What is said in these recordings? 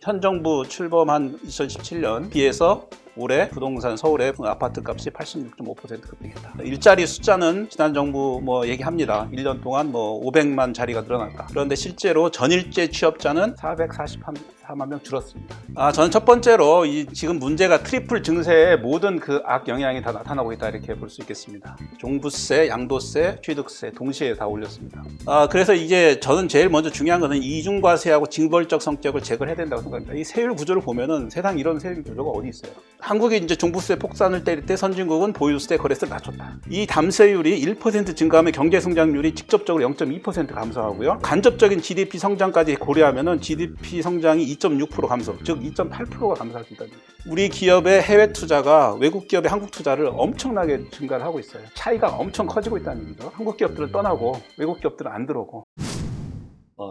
현 정부 출범한 2017년 비해서 올해 부동산 서울의 아파트 값이 86.5% 급등했다. 일자리 숫자는 지난 정부 얘기합니다. 1년 동안 500만 자리가 늘어났다. 그런데 실제로 전일제 취업자는 444만 명 줄었습니다. 저는 첫 번째로 지금 문제가 트리플 증세의 모든 그 악영향이 다 나타나고 있다 이렇게 볼 수 있겠습니다. 종부세, 양도세, 취득세 동시에 다 올렸습니다. 그래서 이제 저는 제일 먼저 중요한 것은 이중과세하고 징벌적 성격을 제거해야 된다고 생각합니다. 이 세율 구조를 보면은 세상 이런 세율 구조가 어디 있어요? 한국이 이제 종부세 폭탄을 때릴 때 선진국은 보유세 거래세를 낮췄다. 이 담세율이 1% 증가하면 경제 성장률이 직접적으로 0.2% 감소하고요. 간접적인 GDP 성장까지 고려하면은 GDP 성장이 2.6% 감소, 즉 2.8%가 감소할 수 있다는 거예요. 우리 기업의 해외 투자가 외국 기업의 한국 투자를 엄청나게 증가를 하고 있어요. 차이가 엄청 커지고 있다는 얘기죠. 한국 기업들은 떠나고 외국 기업들은 안 들어오고.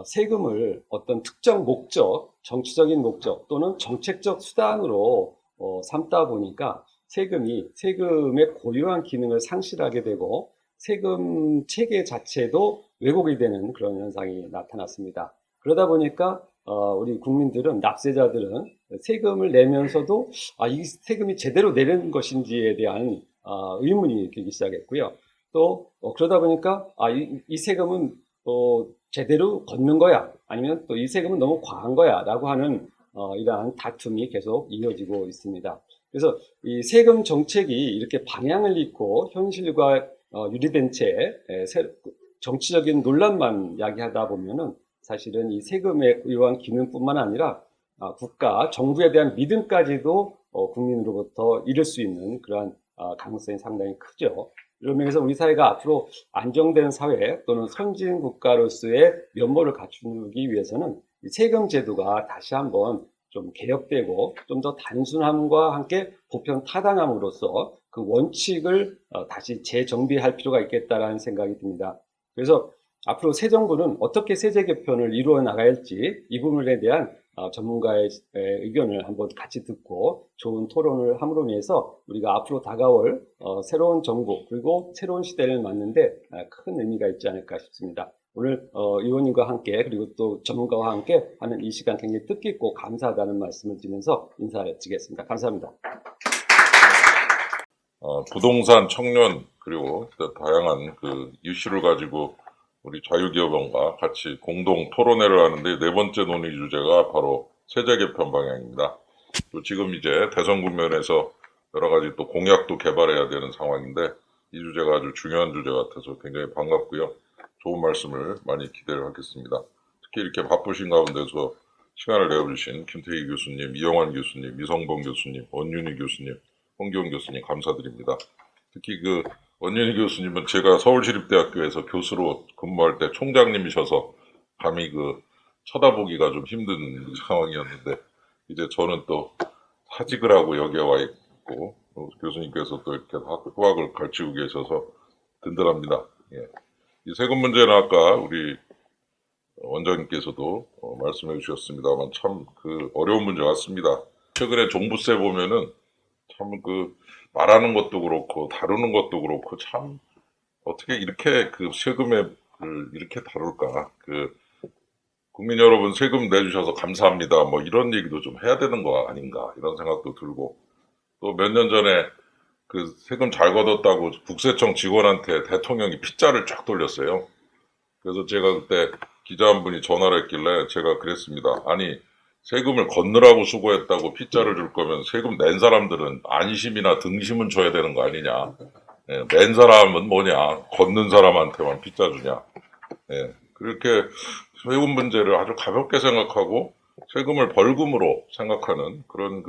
세금을 어떤 특정 목적, 정치적인 목적 또는 정책적 수단으로 삼다 보니까 세금의 고유한 기능을 상실하게 되고 세금 체계 자체도 왜곡이 되는 그런 현상이 나타났습니다. 그러다 보니까 우리 국민들은, 납세자들은 세금을 내면서도 이 세금이 제대로 내는 것인지에 대한 의문이 들기 시작했고요. 또 그러다 보니까 이 세금은 제대로 걷는 거야, 아니면 또 이 세금은 너무 과한 거야 라고 하는 이러한 다툼이 계속 이어지고 있습니다. 그래서 이 세금 정책이 이렇게 방향을 잃고 현실과 유리된 채 정치적인 논란만 야기하다 보면은 사실은 이 세금의 의한 기능뿐만 아니라 국가, 정부에 대한 믿음까지도 국민으로부터 잃을 수 있는 그러한 가능성이 상당히 크죠. 이런 면에서 우리 사회가 앞으로 안정된 사회 또는 선진 국가로서의 면모를 갖추기 위해서는 이 세금 제도가 다시 한번 좀 개혁되고 좀 더 단순함과 함께 보편 타당함으로써 그 원칙을 다시 재정비할 필요가 있겠다라는 생각이 듭니다. 그래서 앞으로 새 정부는 어떻게 세제 개편을 이루어 나가야 할지 이 부분에 대한 전문가의 의견을 한번 같이 듣고 좋은 토론을 함으로 인해서 우리가 앞으로 다가올 새로운 정부 그리고 새로운 시대를 맞는데 큰 의미가 있지 않을까 싶습니다. 오늘 의원님과 함께 그리고 또 전문가와 함께 하는 이 시간 굉장히 뜻깊고 감사하다는 말씀을 드리면서 인사드리겠습니다. 감사합니다. 부동산, 청년 그리고 다양한 그 이슈를 가지고 우리 자유기업원과 같이 공동 토론회를 하는데 네 번째 논의 주제가 바로 세제 개편 방향입니다. 또 지금 이제 대선 국면에서 여러 가지 또 공약도 개발해야 되는 상황인데 이 주제가 아주 중요한 주제 같아서 굉장히 반갑고요. 좋은 말씀을 많이 기대를 하겠습니다. 특히 이렇게 바쁘신 가운데서 시간을 내어주신 김태희 교수님, 이영환 교수님, 이성범 교수님, 원윤희 교수님, 홍기훈 교수님 감사드립니다. 특히 원윤희 교수님은 제가 서울시립대학교에서 교수로 근무할 때 총장님이셔서 감히 쳐다보기가 좀 힘든 상황이었는데 이제 저는 또 사직을 하고 여기에 와 있고 교수님께서 또 이렇게 후학을 가르치고 계셔서 든든합니다. 예. 이 세금 문제는 아까 우리 원장님께서도 말씀해 주셨습니다만 참 어려운 문제 같습니다. 최근에 종부세 보면은 참 말하는 것도 그렇고 다루는 것도 그렇고 참 어떻게 이렇게 세금을 이렇게 다룰까. 국민 여러분 세금 내주셔서 감사합니다. 이런 얘기도 좀 해야 되는 거 아닌가 이런 생각도 들고 또 몇 년 전에 세금 잘 걷었다고 국세청 직원한테 대통령이 핏자를 쫙 돌렸어요. 그래서 제가 그때 기자 한 분이 전화를 했길래 제가 그랬습니다. 아니 세금을 걷느라고 수고했다고 핏자를 줄 거면 세금 낸 사람들은 안심이나 등심은 줘야 되는 거 아니냐. 예, 낸 사람은 뭐냐. 걷는 사람한테만 핏자 주냐. 예, 그렇게 세금 문제를 아주 가볍게 생각하고 세금을 벌금으로 생각하는 그런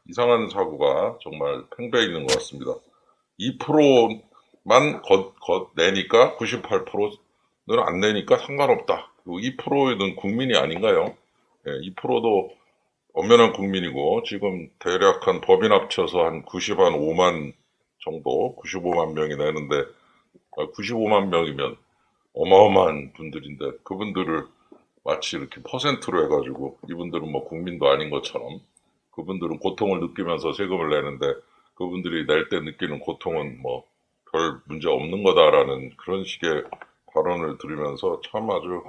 이상한 사고가 정말 팽배해 있는 것 같습니다. 2%만 내니까 98%는 안 내니까 상관없다. 2%는 국민이 아닌가요? 2%도 엄연한 국민이고 지금 대략 한 법인 합쳐서 한 95만 정도 95만 명이 내는데 95만 명이면 어마어마한 분들인데 그분들을 마치 이렇게 퍼센트로 해가지고 이분들은 국민도 아닌 것처럼 그분들은 고통을 느끼면서 세금을 내는데 그분들이 낼 때 느끼는 고통은 별 문제 없는 거다라는 그런 식의 발언을 들으면서 참 아주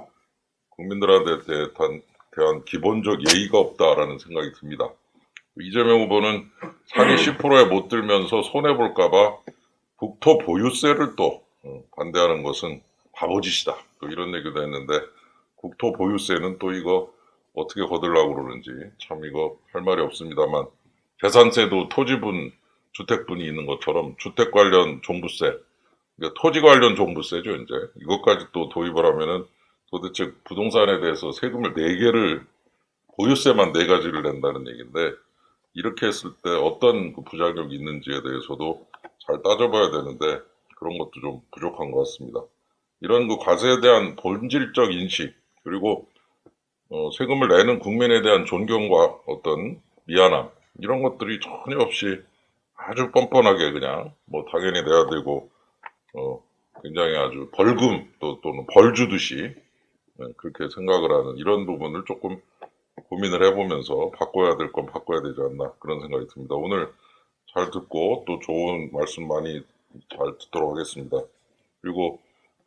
국민들한테 대한 기본적 예의가 없다라는 생각이 듭니다. 이재명 후보는 상위 10%에 못 들면서 손해볼까봐 국토 보유세를 또 반대하는 것은 바보짓이다. 또 이런 얘기도 했는데 국토 보유세는 또 이거 어떻게 거들라고 그러는지 참 이거 할 말이 없습니다만 재산세도 토지분, 주택분이 있는 것처럼 주택 관련 종부세, 그러니까 토지 관련 종부세죠, 이제. 이것까지 또 도입을 하면은 도대체 부동산에 대해서 세금을 4개를, 보유세만 4가지를 낸다는 얘기인데, 이렇게 했을 때 어떤 그 부작용이 있는지에 대해서도 잘 따져봐야 되는데, 그런 것도 좀 부족한 것 같습니다. 이런 그 과세에 대한 본질적 인식, 그리고 세금을 내는 국민에 대한 존경과 어떤 미안함, 이런 것들이 전혀 없이 아주 뻔뻔하게 그냥 뭐 당연히 내야 되고 굉장히 아주 벌금 또는 벌 주듯이 그렇게 생각을 하는 이런 부분을 조금 고민을 해보면서 바꿔야 될 건 바꿔야 되지 않나 그런 생각이 듭니다. 오늘 잘 듣고 또 좋은 말씀 많이 잘 듣도록 하겠습니다. 그리고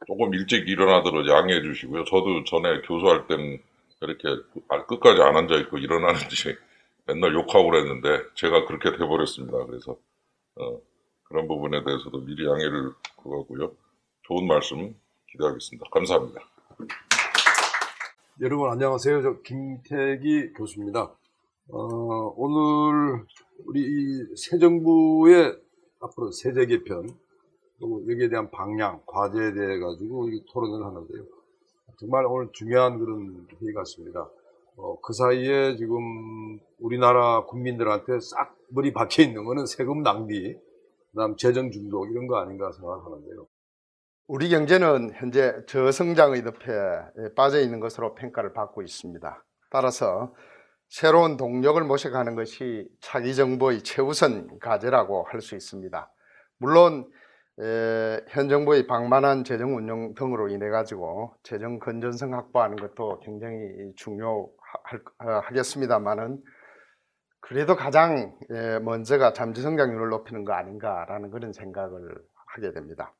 조금 일찍 일어나도록 양해해 주시고요. 저도 전에 교수할 때는 이렇게 끝까지 안 앉아있고 일어나는지 맨날 욕하고 그랬는데 제가 그렇게 돼버렸습니다. 그래서 그런 부분에 대해서도 미리 양해를 구하고요. 좋은 말씀 기대하겠습니다. 감사합니다. 여러분 안녕하세요. 저 김태기 교수입니다. 오늘 우리 이 새 정부의 앞으로 세제 개편 또 여기에 대한 방향, 과제에 대해 가지고 토론을 하는데요. 정말 오늘 중요한 그런 회의 같습니다. 그 사이에 지금 우리나라 국민들한테 싹 머리 박혀 있는 거는 세금 낭비, 그다음 재정 중독 이런 거 아닌가 생각하는데요. 우리 경제는 현재 저성장의 늪에 빠져 있는 것으로 평가를 받고 있습니다. 따라서 새로운 동력을 모셔가는 것이 차기 정부의 최우선 과제라고 할 수 있습니다. 물론 현 정부의 방만한 재정 운영 등으로 인해 가지고 재정 건전성 확보하는 것도 굉장히 중요하겠습니다만은 그래도 가장 먼저가 잠재 성장률을 높이는 거 아닌가라는 그런 생각을 하게 됩니다.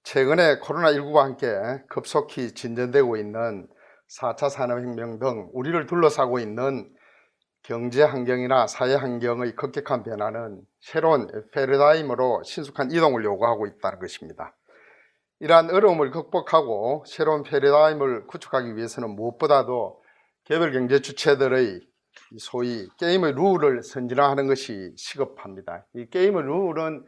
최근에 코로나19와 함께 급속히 진전되고 있는 4차 산업혁명 등 우리를 둘러싸고 있는 경제 환경이나 사회 환경의 급격한 변화는 새로운 패러다임으로 신속한 이동을 요구하고 있다는 것입니다. 이러한 어려움을 극복하고 새로운 패러다임을 구축하기 위해서는 무엇보다도 개별 경제 주체들의 소위 게임의 룰을 선진화하는 것이 시급합니다. 이 게임의 룰은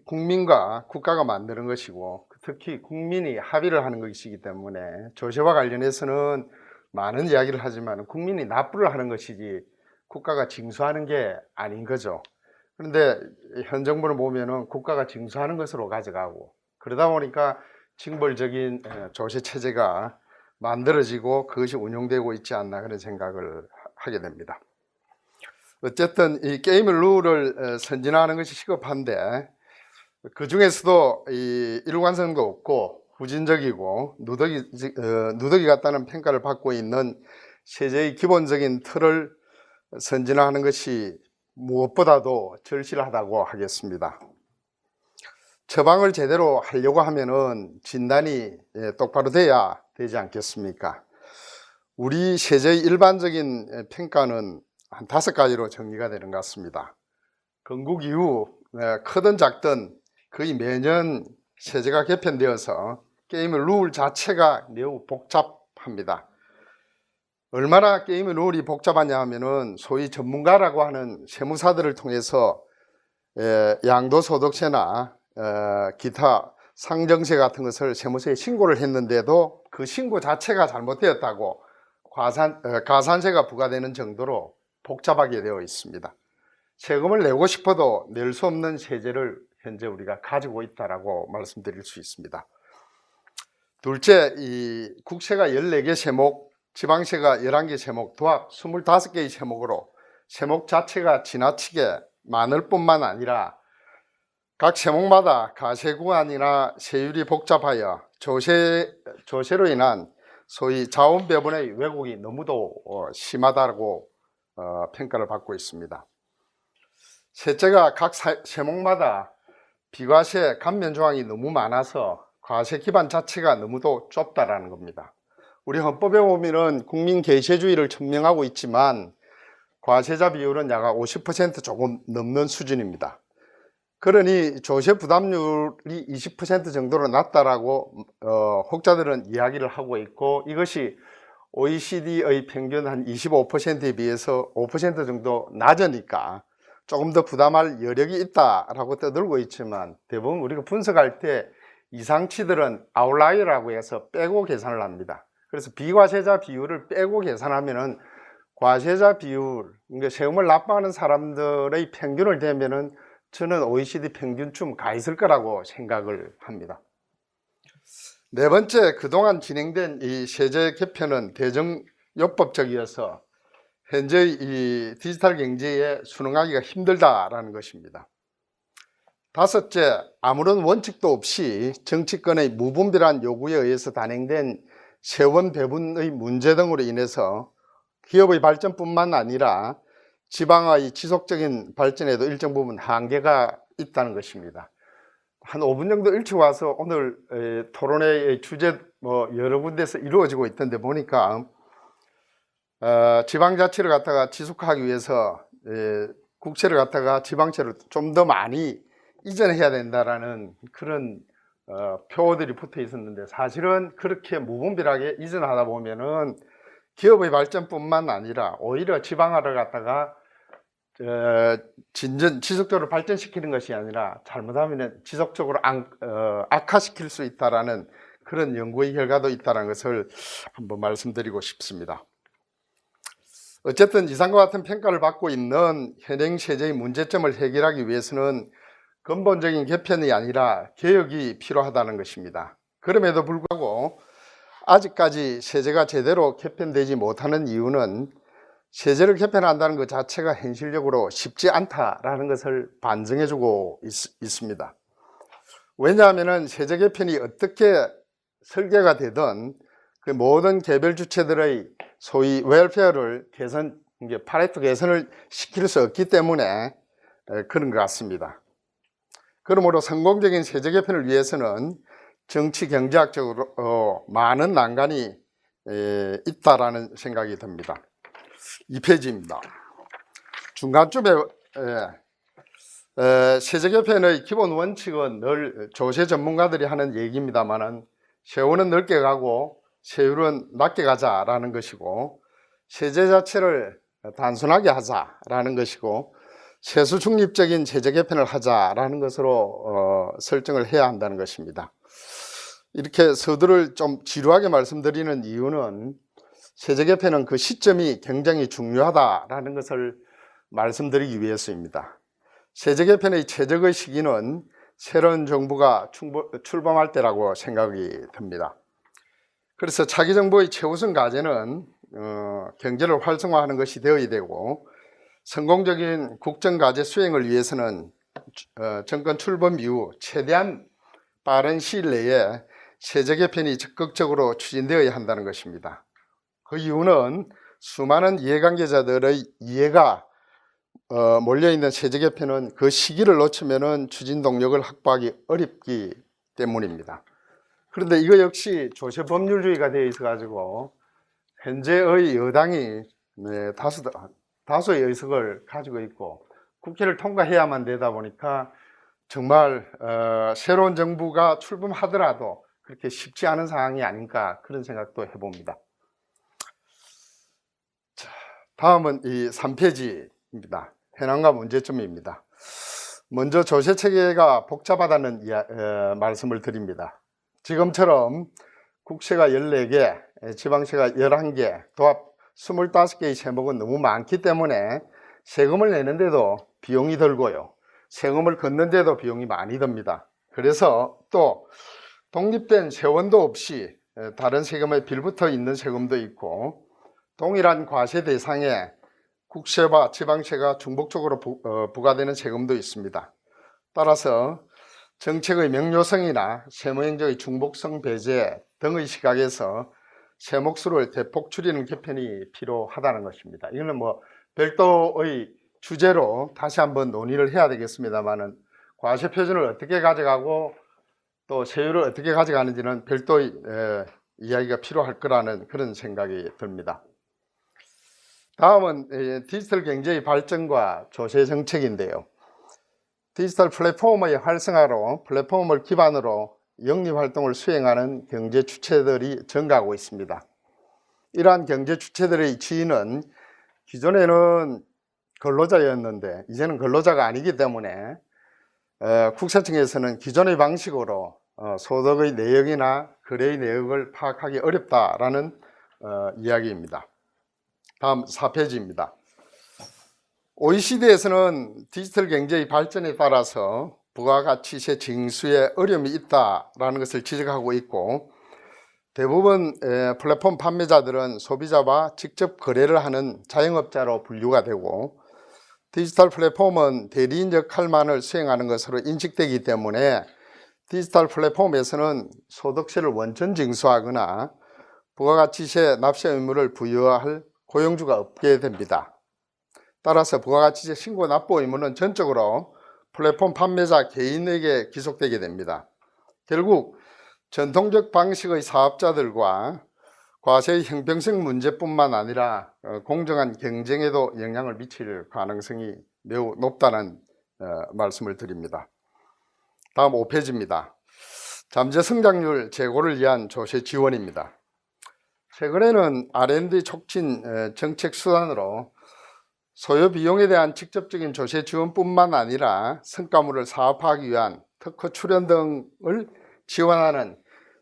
국민과 국가가 만드는 것이고 특히 국민이 합의를 하는 것이기 때문에 조세와 관련해서는 많은 이야기를 하지만 국민이 납부를 하는 것이지 국가가 징수하는 게 아닌 거죠. 그런데 현 정부를 보면은 국가가 징수하는 것으로 가져가고 그러다 보니까 징벌적인 조세 체제가 만들어지고 그것이 운용되고 있지 않나 그런 생각을 하게 됩니다. 어쨌든 이 게임의 룰을 선진화하는 것이 시급한데 그 중에서도 이 일관성도 없고 후진적이고 누더기 같다는 평가를 받고 있는 세제의 기본적인 틀을 선진화하는 것이 무엇보다도 절실하다고 하겠습니다. 처방을 제대로 하려고 하면은 진단이 똑바로 돼야 되지 않겠습니까? 우리 세제의 일반적인 평가는 한 5가지로 정리가 되는 것 같습니다. 건국 이후 크든 작든 거의 매년 세제가 개편되어서 게임의 룰 자체가 매우 복잡합니다. 얼마나 게임의 룰이 복잡하냐 하면은 소위 전문가라고 하는 세무사들을 통해서 양도소득세나 기타 상정세 같은 것을 세무서에 신고를 했는데도 그 신고 자체가 잘못되었다고 가산세가 부과되는 정도로 복잡하게 되어 있습니다. 세금을 내고 싶어도 낼 수 없는 세제를 현재 우리가 가지고 있다라고 말씀드릴 수 있습니다. 둘째, 이 국세가 14개 세목, 지방세가 11개 세목, 도합 25개의 세목으로 세목 자체가 지나치게 많을 뿐만 아니라 각 세목마다 가세 구간이나 세율이 복잡하여 조세로 인한 소위 자원 배분의 왜곡이 너무도 심하다고 평가를 받고 있습니다. 셋째가 각 세목마다 비과세 감면 조항이 너무 많아서 과세 기반 자체가 너무도 좁다라는 겁니다. 우리 헌법에 보면은 국민 계시주의를 천명하고 있지만 과세자 비율은 약 50% 조금 넘는 수준입니다. 그러니 조세 부담률이 20% 정도로 낮다라고 혹자들은 이야기를 하고 있고, 이것이 OECD의 평균 한 25%에 비해서 5% 정도 낮으니까 조금 더 부담할 여력이 있다라고 떠들고 있지만, 대부분 우리가 분석할 때 이상치들은 아웃라이어라고 해서 빼고 계산을 합니다. 그래서 비과세자 비율을 빼고 계산하면은 과세자 비율, 그러니까 세금을 납부하는 사람들의 평균을 대면은 저는 OECD 평균쯤 가 있을 거라고 생각을 합니다. 네 번째, 그동안 진행된 이 세제 개편은 대정요법적이어서 현재 이 디지털 경제에 순응하기가 힘들다라는 것입니다. 다섯째, 아무런 원칙도 없이 정치권의 무분별한 요구에 의해서 단행된 세원 배분의 문제 등으로 인해서 기업의 발전뿐만 아니라 지방의 지속적인 발전에도 일정 부분 한계가 있다는 것입니다. 한 5분 정도 일찍 와서 오늘 토론회의 주제 여러 군데서 이루어지고 있던데 보니까 지방자치를 갖다가 지속하기 위해서 국채를 갖다가 지방채를 좀 더 많이 이전해야 된다라는 그런 표어들이 붙어 있었는데, 사실은 그렇게 무분별하게 이전하다 보면은 기업의 발전뿐만 아니라 오히려 지방화를 갖다가 지속적으로 발전시키는 것이 아니라 잘못하면 지속적으로 악화시킬 수 있다라는 그런 연구의 결과도 있다는 것을 한번 말씀드리고 싶습니다. 어쨌든 이상과 같은 평가를 받고 있는 현행 세제의 문제점을 해결하기 위해서는 근본적인 개편이 아니라 개혁이 필요하다는 것입니다. 그럼에도 불구하고 아직까지 세제가 제대로 개편되지 못하는 이유는 세제를 개편한다는 것 자체가 현실적으로 쉽지 않다라는 것을 반증해주고 있습니다. 왜냐하면 세제 개편이 어떻게 설계가 되든 그 모든 개별 주체들의 소위 웰페어를 파레토 개선을 시킬 수 없기 때문에 그런 것 같습니다. 그러므로 성공적인 세제 개편을 위해서는 정치 경제학적으로 많은 난관이 있다라는 생각이 듭니다. 2페이지입니다. 중간쯤에 세제 개편의 기본 원칙은 늘 조세 전문가들이 하는 얘기입니다만은 세원은 넓게 가고 세율은 낮게 가자라는 것이고, 세제 자체를 단순하게 하자라는 것이고, 세수 중립적인 세제 개편을 하자라는 것으로 설정을 해야 한다는 것입니다. 이렇게 서두를 좀 지루하게 말씀드리는 이유는 세제 개편은 그 시점이 굉장히 중요하다라는 것을 말씀드리기 위해서입니다. 세제 개편의 최적의 시기는 새로운 정부가 출범할 때라고 생각이 듭니다. 그래서 차기 정부의 최우선 과제는 경제를 활성화하는 것이 되어야 되고, 성공적인 국정과제 수행을 위해서는 정권 출범 이후 최대한 빠른 시일 내에 세제 개편이 적극적으로 추진되어야 한다는 것입니다. 그 이유는 수많은 이해관계자들의 이해가 몰려있는 세제 개편은 그 시기를 놓치면 추진 동력을 확보하기 어렵기 때문입니다. 그런데 이거 역시 조세 법률주의가 되어 있어 가지고 현재의 여당이 다수의 의석을 가지고 있고 국회를 통과해야만 되다 보니까 정말 새로운 정부가 출범하더라도 그렇게 쉽지 않은 상황이 아닌가, 그런 생각도 해봅니다. 자, 다음은 이 3페이지입니다. 현황과 문제점입니다. 먼저 조세 체계가 복잡하다는 말씀을 드립니다. 지금처럼 국세가 14개, 지방세가 11개, 도합 25개의 세목은 너무 많기 때문에 세금을 내는데도 비용이 들고요, 세금을 걷는데도 비용이 많이 듭니다. 그래서 또 독립된 세원도 없이 다른 세금에 빌붙어 있는 세금도 있고, 동일한 과세 대상에 국세와 지방세가 중복적으로 부과되는 세금도 있습니다. 따라서 정책의 명료성이나 세무행정의 중복성 배제 등의 시각에서 세목수를 대폭 줄이는 개편이 필요하다는 것입니다. 이거는 별도의 주제로 다시 한번 논의를 해야 되겠습니다만은, 과세 표준을 어떻게 가져가고 또 세율을 어떻게 가져가는지는 별도의 이야기가 필요할 거라는 그런 생각이 듭니다. 다음은 디지털 경제의 발전과 조세 정책인데요. 디지털 플랫폼의 활성화로 플랫폼을 기반으로 영리활동을 수행하는 경제 주체들이 증가하고 있습니다. 이러한 경제 주체들의 지위는 기존에는 근로자였는데 이제는 근로자가 아니기 때문에 국세청에서는 기존의 방식으로 소득의 내역이나 거래의 내역을 파악하기 어렵다라는 이야기입니다. 다음 4페이지입니다. OECD에서는 디지털 경제의 발전에 따라서 부가가치세 징수에 어려움이 있다라는 것을 지적하고 있고, 대부분 플랫폼 판매자들은 소비자와 직접 거래를 하는 자영업자로 분류가 되고, 디지털 플랫폼은 대리인 역할만을 수행하는 것으로 인식되기 때문에 디지털 플랫폼에서는 소득세를 원천 징수하거나 부가가치세 납세 의무를 부여할 고용주가 없게 됩니다. 따라서 부가가치세 신고 납부 의무는 전적으로 플랫폼 판매자 개인에게 기속되게 됩니다. 결국 전통적 방식의 사업자들과 과세의 형평성 문제뿐만 아니라 공정한 경쟁에도 영향을 미칠 가능성이 매우 높다는 말씀을 드립니다. 다음 5페이지입니다. 잠재 성장률 제고를 위한 조세 지원입니다. 최근에는 R&D 촉진 정책 수단으로 소요 비용에 대한 직접적인 조세 지원뿐만 아니라 성과물을 사업화하기 위한 특허 출연 등을 지원하는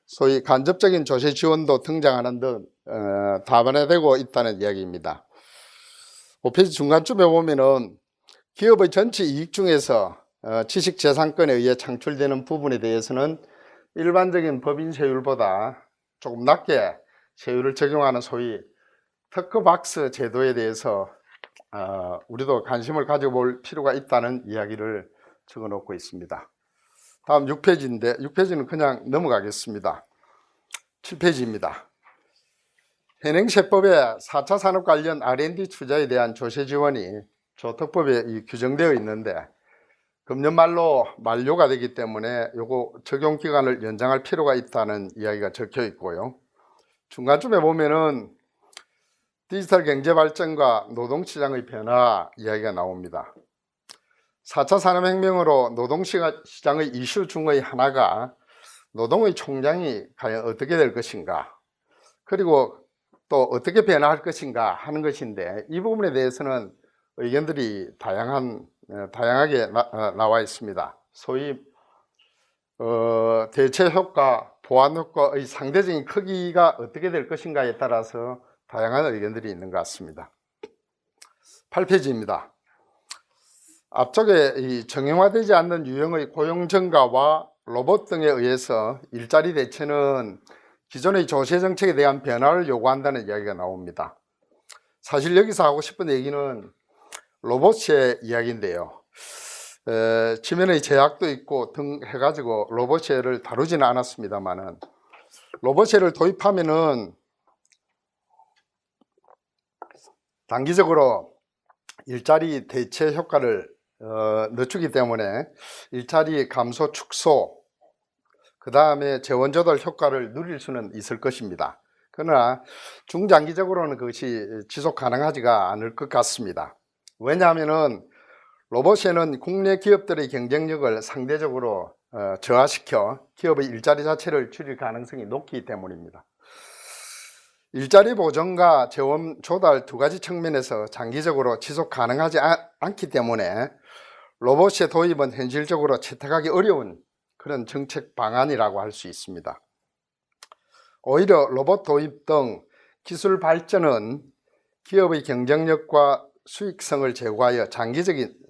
소위 간접적인 조세 지원도 등장하는 등 다변화되고 있다는 이야기입니다. 5페이지 중간쯤에 보면은 기업의 전체 이익 중에서 지식재산권에 의해 창출되는 부분에 대해서는 일반적인 법인 세율보다 조금 낮게 세율을 적용하는 소위 특허박스 제도에 대해서 우리도 관심을 가져볼 필요가 있다는 이야기를 적어놓고 있습니다. 다음 6페이지인데 6페이지는 그냥 넘어가겠습니다. 7페이지입니다. 현행세법에 4차 산업 관련 R&D 투자에 대한 조세 지원이 조특법에 규정되어 있는데 금년 말로 만료가 되기 때문에 요거 적용 기간을 연장할 필요가 있다는 이야기가 적혀 있고요. 중간쯤에 보면은 디지털 경제 발전과 노동시장의 변화 이야기가 나옵니다. 4차 산업혁명으로 노동시장의 이슈 중의 하나가 노동의 총량이 과연 어떻게 될 것인가, 그리고 또 어떻게 변화할 것인가 하는 것인데, 이 부분에 대해서는 의견들이 다양하게 나와 있습니다. 소위 대체 효과, 보완 효과의 상대적인 크기가 어떻게 될 것인가에 따라서 다양한 의견들이 있는 것 같습니다. 8페이지입니다. 앞쪽에 이 정형화되지 않는 유형의 고용 증가와 로봇 등에 의해서 일자리 대체는 기존의 조세 정책에 대한 변화를 요구한다는 이야기가 나옵니다. 사실 여기서 하고 싶은 얘기는 로봇의 이야기인데요. 지면의 제약도 있고 등 해가지고 로봇을 다루지는 않았습니다만은, 로봇을 도입하면은 단기적으로 일자리 대체 효과를 늦추기 때문에 일자리 감소 축소, 그 다음에 재원조달 효과를 누릴 수는 있을 것입니다. 그러나 중장기적으로는 그것이 지속 가능하지가 않을 것 같습니다. 왜냐하면은 로봇에는 국내 기업들의 경쟁력을 상대적으로 저하시켜 기업의 일자리 자체를 줄일 가능성이 높기 때문입니다. 일자리 보존과 재원 조달 두 가지 측면에서 장기적으로 지속 가능하지 않기 때문에 로봇의 도입은 현실적으로 채택하기 어려운 그런 정책 방안이라고 할 수 있습니다. 오히려 로봇 도입 등 기술 발전은 기업의 경쟁력과 수익성을 제고하여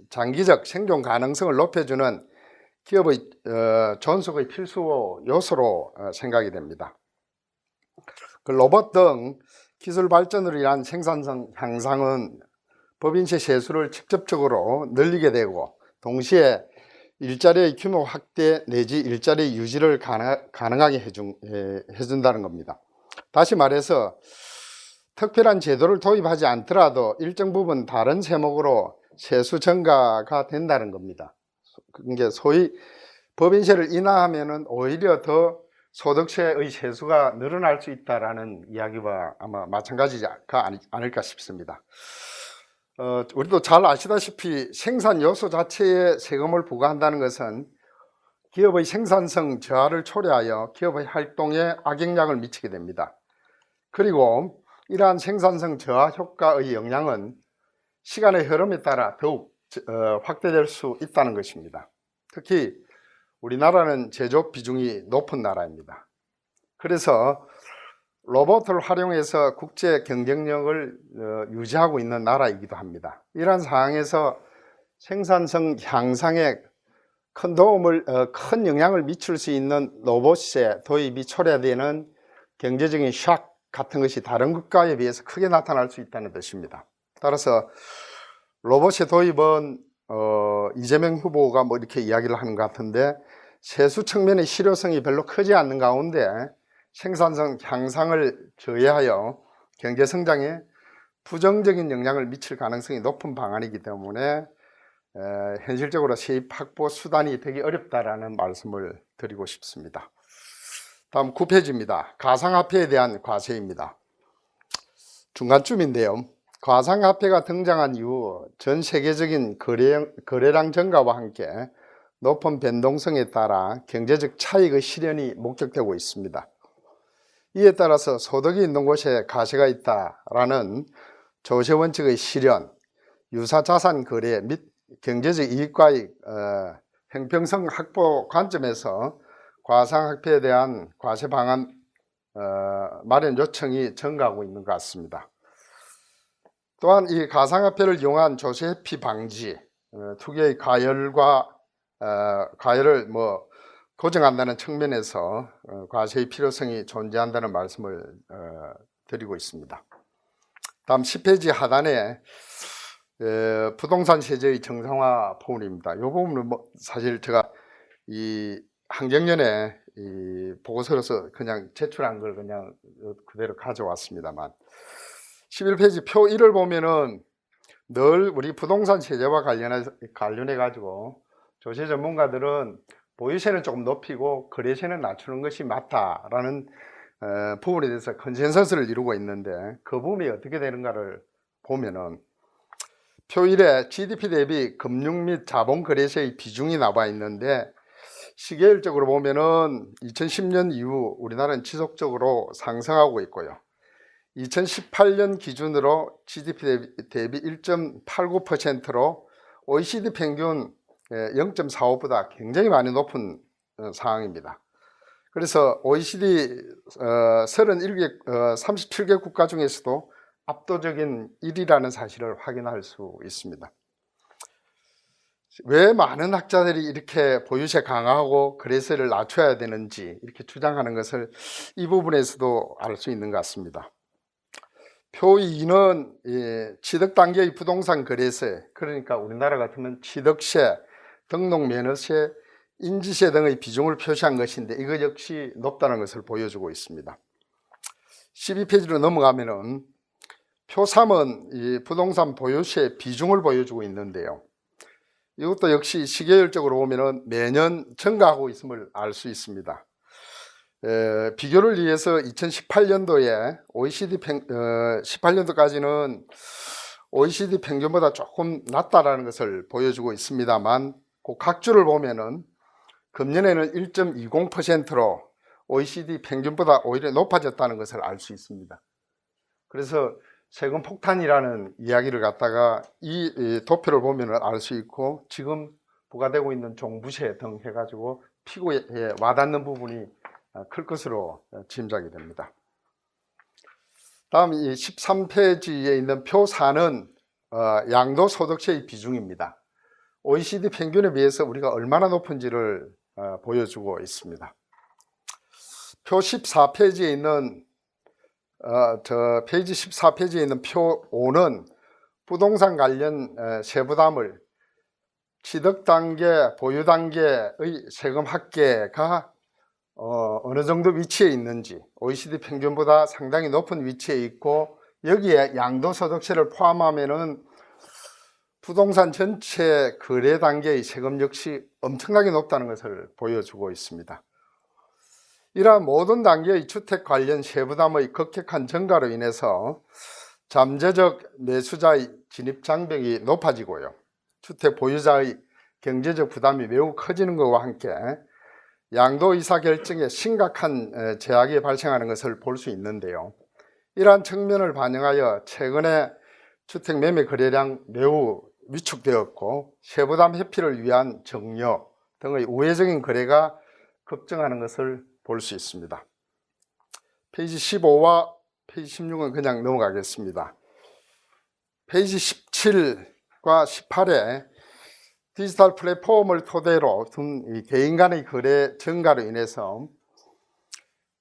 장기적 생존 가능성을 높여주는 기업의 존속의 필수 요소로 생각이 됩니다. 그 로봇 등 기술 발전으로 인한 생산성 향상은 법인세 세수를 직접적으로 늘리게 되고, 동시에 일자리의 규모 확대 내지 일자리 유지를 가능하게 해준다는 겁니다. 다시 말해서 특별한 제도를 도입하지 않더라도 일정 부분 다른 세목으로 세수 증가가 된다는 겁니다. 이게 소위 법인세를 인하하면은 오히려 더 소득세의 세수가 늘어날 수 있다라는 이야기와 아마 마찬가지가 아닐까 싶습니다. 우리도 잘 아시다시피 생산 요소 자체에 세금을 부과한다는 것은 기업의 생산성 저하를 초래하여 기업의 활동에 악영향을 미치게 됩니다. 그리고 이러한 생산성 저하 효과의 영향은 시간의 흐름에 따라 더욱 확대될 수 있다는 것입니다. 특히 우리나라는 제조업 비중이 높은 나라입니다. 그래서 로봇을 활용해서 국제 경쟁력을 유지하고 있는 나라이기도 합니다. 이러한 상황에서 생산성 향상에 큰 영향을 미칠 수 있는 로봇의 도입이 초래되는 경제적인 샥 같은 것이 다른 국가에 비해서 크게 나타날 수 있다는 뜻입니다. 따라서 로봇의 도입은 이재명 후보가 뭐 이렇게 이야기를 하는 것 같은데 세수 측면의 실효성이 별로 크지 않는 가운데 생산성 향상을 저해하여 경제 성장에 부정적인 영향을 미칠 가능성이 높은 방안이기 때문에 현실적으로 세입 확보 수단이 되게 어렵다라는 말씀을 드리고 싶습니다. 다음 9페이지입니다. 가상화폐에 대한 과세입니다. 중간쯤인데요. 가상화폐가 등장한 이후 전 세계적인 거래량 증가와 함께 높은 변동성에 따라 경제적 차익의 실현이 목격되고 있습니다. 이에 따라서 소득이 있는 곳에 가세가 있다라는 조세 원칙의 실현, 유사자산 거래 및 경제적 이익과의 형평성 확보 관점에서 가상화폐에 대한 과세 방안 마련 요청이 증가하고 있는 것 같습니다. 또한 이 가상화폐를 이용한 조세 회피 방지, 투기의 가열을 고정한다는 측면에서 과세의 필요성이 존재한다는 말씀을 드리고 있습니다. 다음 10페이지 하단에 부동산 세제의 정상화 부분입니다. 이 부분은 사실 제가 이 환경연에 이 보고서로서 그냥 제출한 걸 그냥 그대로 가져왔습니다만 11페이지 표 1을 보면은 늘 우리 부동산 세제와 관련해 가지고 조세 전문가들은 보유세는 조금 높이고 거래세는 낮추는 것이 맞다라는 부분에 대해서 컨센서스를 이루고 있는데 그 부분이 어떻게 되는가를 보면은 표 1에 GDP 대비 금융 및 자본 거래세의 비중이 나와 있는데 시계열적으로 보면은 2010년 이후 우리나라는 지속적으로 상승하고 있고요. 2018년 기준으로 GDP 대비 1.89%로 OECD 평균 0.45보다 굉장히 많이 높은 상황입니다. 그래서 OECD 37개 국가 중에서도 압도적인 1위라는 사실을 확인할 수 있습니다. 왜 많은 학자들이 이렇게 보유세 강화하고 거래세를 낮춰야 되는지 이렇게 주장하는 것을 이 부분에서도 알 수 있는 것 같습니다. 표 2는 취득 단계의 부동산 거래세, 그러니까 우리나라 같으면 취득세, 등록면허세, 인지세 등의 비중을 표시한 것인데 이것 역시 높다는 것을 보여주고 있습니다. 12페이지로 넘어가면은 표 3은 이 부동산 보유세 비중을 보여주고 있는데요. 이것도 역시 시계열적으로 보면은 매년 증가하고 있음을 알 수 있습니다. 비교를 위해서 2018년도에 OECD 18년도까지는 OECD 평균보다 조금 낮다라는 것을 보여주고 있습니다만 그 각주를 보면은 금년에는 1.20%로 OECD 평균보다 오히려 높아졌다는 것을 알 수 있습니다. 그래서 세금 폭탄이라는 이야기를 갖다가 이 도표를 보면 알 수 있고 지금 부과되고 있는 종부세 등 해가지고 피고에 와닿는 부분이 클 것으로 짐작이 됩니다. 다음 이 13페이지에 있는 표 4는 양도소득세의 비중입니다. OECD 평균에 비해서 우리가 얼마나 높은지를 보여주고 있습니다. 표 14페이지에 있는 페이지 14페이지에 있는 표 5는 부동산 관련 세부담을 취득 단계, 보유 단계의 세금 합계가 어느 정도 위치에 있는지 OECD 평균보다 상당히 높은 위치에 있고 여기에 양도소득세를 포함하면은 부동산 전체 거래 단계의 세금 역시 엄청나게 높다는 것을 보여주고 있습니다. 이러한 모든 단계의 주택 관련 세부담의 급격한 증가로 인해서 잠재적 매수자의 진입 장벽이 높아지고요. 주택 보유자의 경제적 부담이 매우 커지는 것과 함께 양도 의사 결정에 심각한 제약이 발생하는 것을 볼 수 있는데요. 이러한 측면을 반영하여 최근에 주택 매매 거래량 매우 위축되었고 세부담 회피를 위한 정려 등의 우회적인 거래가 급증하는 것을 볼 수 있습니다. 페이지 15와 페이지 16은 그냥 넘어가겠습니다. 페이지 17과 18에 디지털 플랫폼을 토대로 둔 개인 간의 거래 증가로 인해서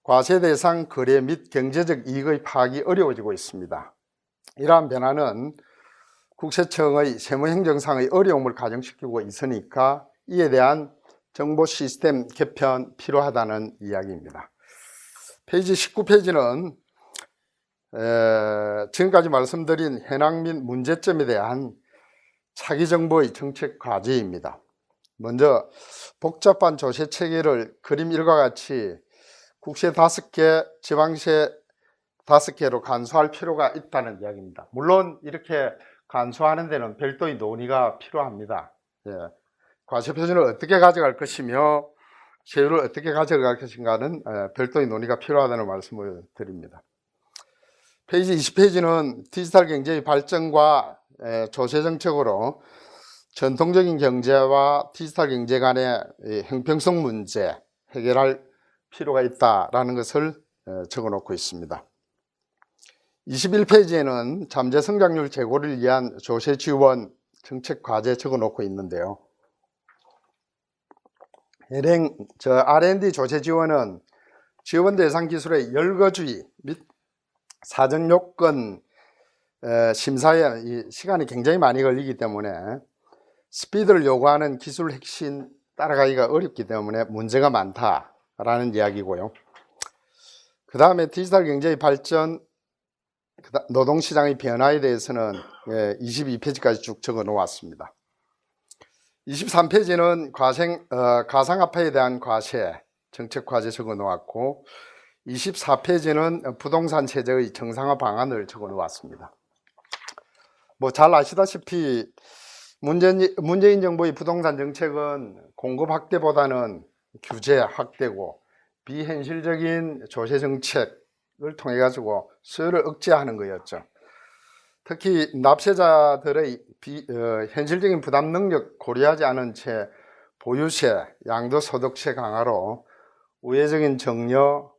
과세 대상 거래 및 경제적 이익의 파악이 어려워지고 있습니다. 이러한 변화는 국세청의 세무행정상의 어려움을 가중시키고 있으니까 이에 대한 정보 시스템 개편 필요하다는 이야기입니다. 페이지 19페이지는 지금까지 말씀드린 현황 및 문제점에 대한 차기 정부의 정책 과제입니다. 먼저 복잡한 조세 체계를 그림 1과 같이 국세 5개, 지방세 5개로 간소화할 필요가 있다는 이야기입니다. 물론 이렇게 간소화하는 데는 별도의 논의가 필요합니다. 과세 표준을 어떻게 가져갈 것이며 세율을 어떻게 가져갈 것인가는 별도의 논의가 필요하다는 말씀을 드립니다. 페이지 20페이지는 디지털 경제의 발전과 조세 정책으로 전통적인 경제와 디지털 경제 간의 형평성 문제 해결할 필요가 있다라는 것을 적어 놓고 있습니다. 21페이지에는 잠재 성장률 제고를 위한 조세 지원 정책 과제 적어 놓고 있는데요. R&D 조세 지원은 지원 대상 기술의 열거주의 및 사전 요건 심사에 시간이 굉장히 많이 걸리기 때문에 스피드를 요구하는 기술 핵심 따라가기가 어렵기 때문에 문제가 많다라는 이야기고요. 그 다음에 디지털 경제의 발전, 노동시장의 변화에 대해서는 22페이지까지 쭉 적어 놓았습니다. 23페이지는 가상화폐에 대한 과세, 정책 과제 적어 놓았고 24페이지는 부동산 세제의 정상화 방안을 적어 놓았습니다. 잘 아시다시피 문재인 정부의 부동산 정책은 공급 확대보다는 규제 확대고 비현실적인 조세 정책을 통해 가지고 수요를 억제하는 거였죠. 특히 납세자들의 현실적인 부담 능력 고려하지 않은 채 보유세, 양도소득세 강화로 우회적인 정려,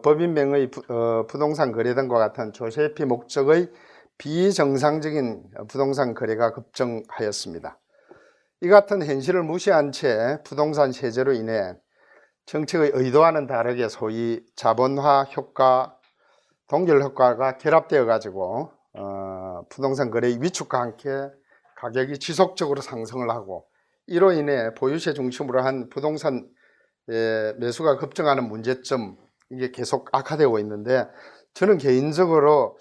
법인명의 부동산 거래 등과 같은 조세 회피 목적의 비정상적인 부동산 거래가 급증하였습니다. 이 같은 현실을 무시한 채 부동산 세제로 인해 정책의 의도와는 다르게 소위 자본화 효과, 동결 효과가 결합되어 가지고 부동산 거래의 위축과 함께 가격이 지속적으로 상승을 하고 이로 인해 보유세 중심으로 한 부동산 매수가 급증하는 문제점 이게 계속 악화되고 있는데 저는 개인적으로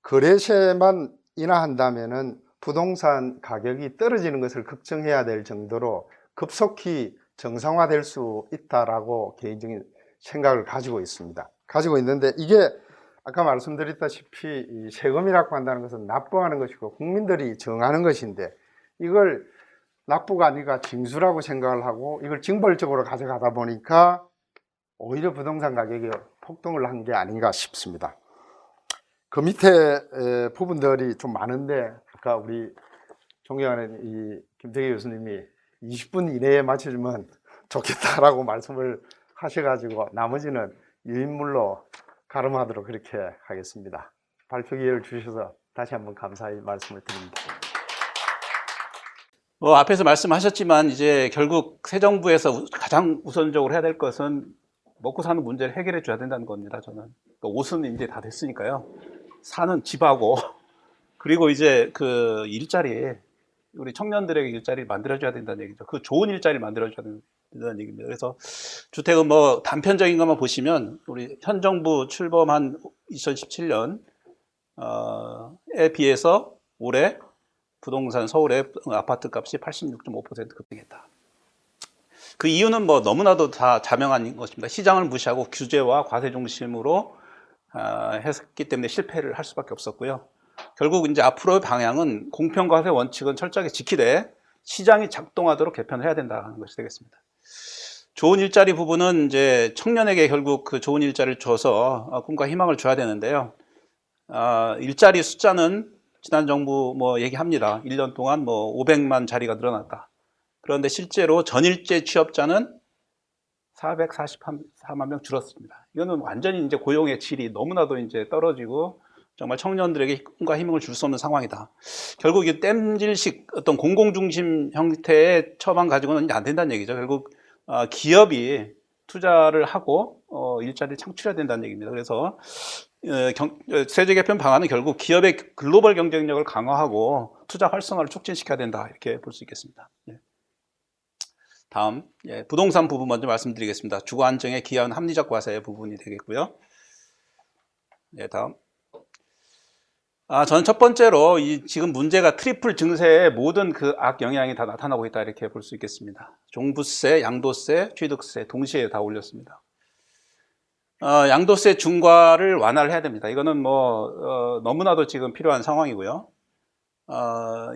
거래세만 인하한다면은 부동산 가격이 떨어지는 것을 걱정해야 될 정도로 급속히 정상화될 수 있다라고 개인적인 생각을 가지고 있습니다. 가지고 있는데 이게 아까 말씀드렸다시피 이 세금이라고 한다는 것은 납부하는 것이고 국민들이 정하는 것인데 이걸 납부가 아니라 징수라고 생각을 하고 이걸 징벌적으로 가져가다 보니까 오히려 부동산 가격이 폭등을 한 게 아닌가 싶습니다. 그 밑에 부분들이 좀 많은데 아까 우리 존경하는 이 김태기 교수님이 20분 이내에 맞춰주면 좋겠다라고 말씀을 하셔가지고 나머지는 유인물로 가름하도록 그렇게 하겠습니다. 발표 기회를 주셔서 다시 한번 감사의 말씀을 드립니다. 앞에서 말씀하셨지만 이제 결국 새 정부에서 가장 우선적으로 해야 될 것은 먹고 사는 문제를 해결해 줘야 된다는 겁니다. 저는 그러니까 옷은 이제 다 됐으니까요. 사는 집하고 그리고 이제 그 일자리 우리 청년들에게 일자리를 만들어줘야 된다는 얘기죠. 그 좋은 일자리를 만들어줘야 된다는 얘기입니다. 그래서 주택은 단편적인 것만 보시면 우리 현 정부 출범한 2017년에 비해서 올해 부동산 서울의 아파트 값이 86.5% 급등했다. 그 이유는 뭐 너무나도 다 자명한 것입니다. 시장을 무시하고 규제와 과세 중심으로 했기 때문에 실패를 할 수밖에 없었고요. 결국 이제 앞으로의 방향은 공평과세 원칙은 철저하게 지키되 시장이 작동하도록 개편을 해야 된다는 것이 되겠습니다. 좋은 일자리 부분은 이제 청년에게 결국 그 좋은 일자리를 줘서 꿈과 희망을 줘야 되는데요. 일자리 숫자는 지난 정부 뭐 얘기합니다. 1년 동안 뭐 500만 자리가 늘어났다. 그런데 실제로 전일제 취업자는 444만 명 줄었습니다. 이거는 완전히 이제 고용의 질이 너무나도 이제 떨어지고 정말 청년들에게 꿈과 희망을 줄 수 없는 상황이다. 결국 이 땜질식 어떤 공공중심 형태의 처방 가지고는 안 된다는 얘기죠. 결국 기업이 투자를 하고 일자리를 창출해야 된다는 얘기입니다. 그래서 세제 개편 방안은 결국 기업의 글로벌 경쟁력을 강화하고 투자 활성화를 촉진시켜야 된다. 이렇게 볼 수 있겠습니다. 다음 부동산 부분 먼저 말씀드리겠습니다. 주거 안정에 기여한 합리적 과세 부분이 되겠고요. 다음. 저는 첫 번째로 지금 문제가 트리플 증세의 모든 그 악영향이 다 나타나고 있다 이렇게 볼 수 있겠습니다. 종부세, 양도세, 취득세 동시에 다 올렸습니다. 양도세 중과를 완화를 해야 됩니다. 이거는 뭐 너무나도 지금 필요한 상황이고요.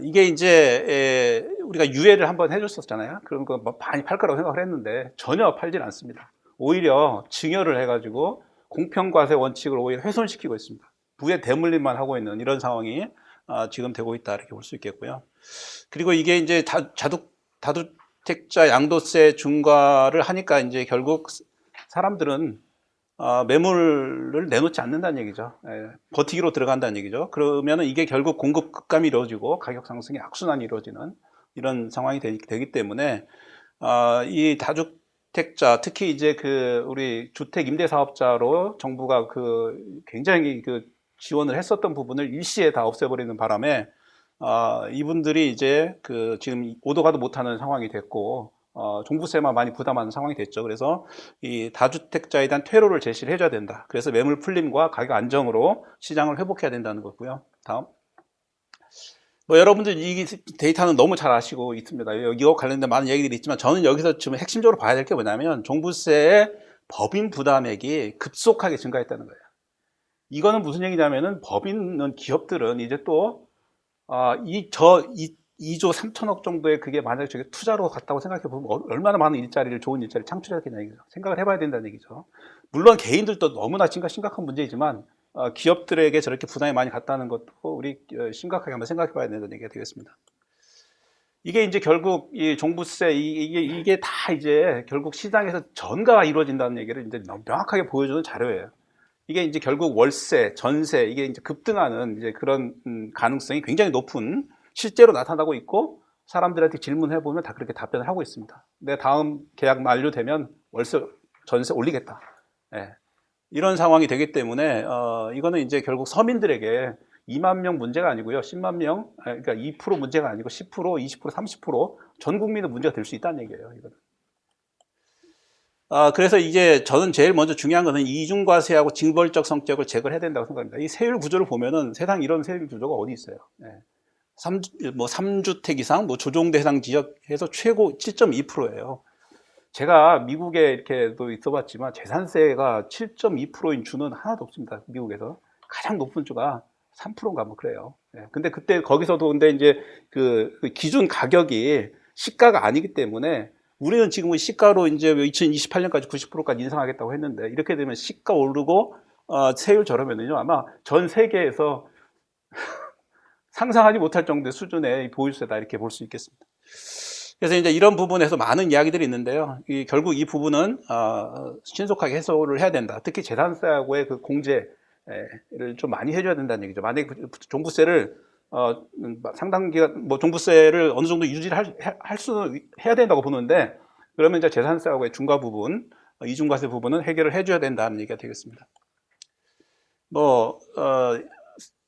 이게 이제 우리가 유예를 한번 해줬었잖아요. 그런 거 많이 팔 거라고 생각을 했는데 전혀 팔질 않습니다. 오히려 증여를 해가지고 공평과세 원칙을 오히려 훼손시키고 있습니다. 부의 대물림만 하고 있는 이런 상황이 지금 되고 있다 이렇게 볼 수 있겠고요. 그리고 이게 이제 다주택자 양도세 중과를 하니까 이제 결국 사람들은 매물을 내놓지 않는다는 얘기죠. 버티기로 들어간다는 얘기죠. 그러면은 이게 결국 공급 급감이 이루어지고 가격 상승이 악순환이 이루어지는 이런 상황이 되기 때문에 이 다주택자 특히 이제 그 우리 주택 임대 사업자로 정부가 굉장히 지원을 했었던 부분을 일시에 다 없애버리는 바람에 이분들이 이제 지금 오도 가도 못하는 상황이 됐고 종부세만 많이 부담하는 상황이 됐죠. 그래서 이 다주택자에 대한 퇴로를 제시를 해줘야 된다. 그래서 매물 풀림과 가격 안정으로 시장을 회복해야 된다는 거고요. 다음. 여러분들 이 데이터는 너무 잘 아시고 있습니다. 이거 관련된 많은 얘기들이 있지만 저는 여기서 지금 핵심적으로 봐야 될 게 뭐냐면 종부세의 법인 부담액이 급속하게 증가했다는 거예요. 이거는 무슨 얘기냐면은 법인은 기업들은 이제 또 2조 3천억 정도의 그게 만약에 저게 투자로 갔다고 생각해 보면 얼마나 많은 좋은 일자리를 창출했겠냐 얘기죠. 생각을 해봐야 된다는 얘기죠. 물론 개인들도 너무나 심각한 문제이지만 기업들에게 저렇게 부담이 많이 갔다는 것도 우리 심각하게 한번 생각해 봐야 된다는 얘기가 되겠습니다. 이게 이제 결국 이 종부세 이게 다 이제 결국 시장에서 전가가 이루어진다는 얘기를 이제 명확하게 보여주는 자료예요. 이게 이제 결국 월세, 전세 이게 이제 급등하는 이제 그런 가능성이 굉장히 높은 실제로 나타나고 있고 사람들한테 질문해 보면 다 그렇게 답변을 하고 있습니다. 내 다음 계약 만료되면 월세, 전세 올리겠다. 이런 상황이 되기 때문에 이거는 이제 결국 서민들에게 2만 명 문제가 아니고요. 10만 명, 그러니까 2% 문제가 아니고 10%, 20%, 30%전 국민의 문제가 될 수 있다는 얘기예요. 이거는. 그래서 이제 저는 제일 먼저 중요한 것은 이중과세하고 징벌적 성격을 제거를 해야 된다고 생각합니다. 이 세율 구조를 보면은 세상 이런 세율 구조가 어디 있어요? 3주택 이상, 조정 대상 지역 해서 최고 7.2%예요. 제가 미국에 이렇게 또 있어봤지만 재산세가 7.2%인 주는 하나도 없습니다. 미국에서 가장 높은 주가 3%인가 뭐 그래요. 근데 그때 거기서도 근데 이제 그 기준 가격이 시가가 아니기 때문에 우리는 지금 시가로 이제 2028년까지 90%까지 인상하겠다고 했는데 이렇게 되면 시가 오르고 세율 저러면은요 아마 전 세계에서 상상하지 못할 정도의 수준의 보유세다 이렇게 볼 수 있겠습니다. 그래서 이제 이런 부분에서 많은 이야기들이 있는데요. 결국 이 부분은 신속하게 해소를 해야 된다. 특히 재산세하고의 그 공제를 좀 많이 해줘야 된다는 얘기죠. 만약에 종부세를 상당 기간 종부세를 어느 정도 유지를 해야 된다고 보는데 그러면 이제 재산세하고의 중과 부분, 이중과세 부분은 해결을 해줘야 된다는 얘기가 되겠습니다.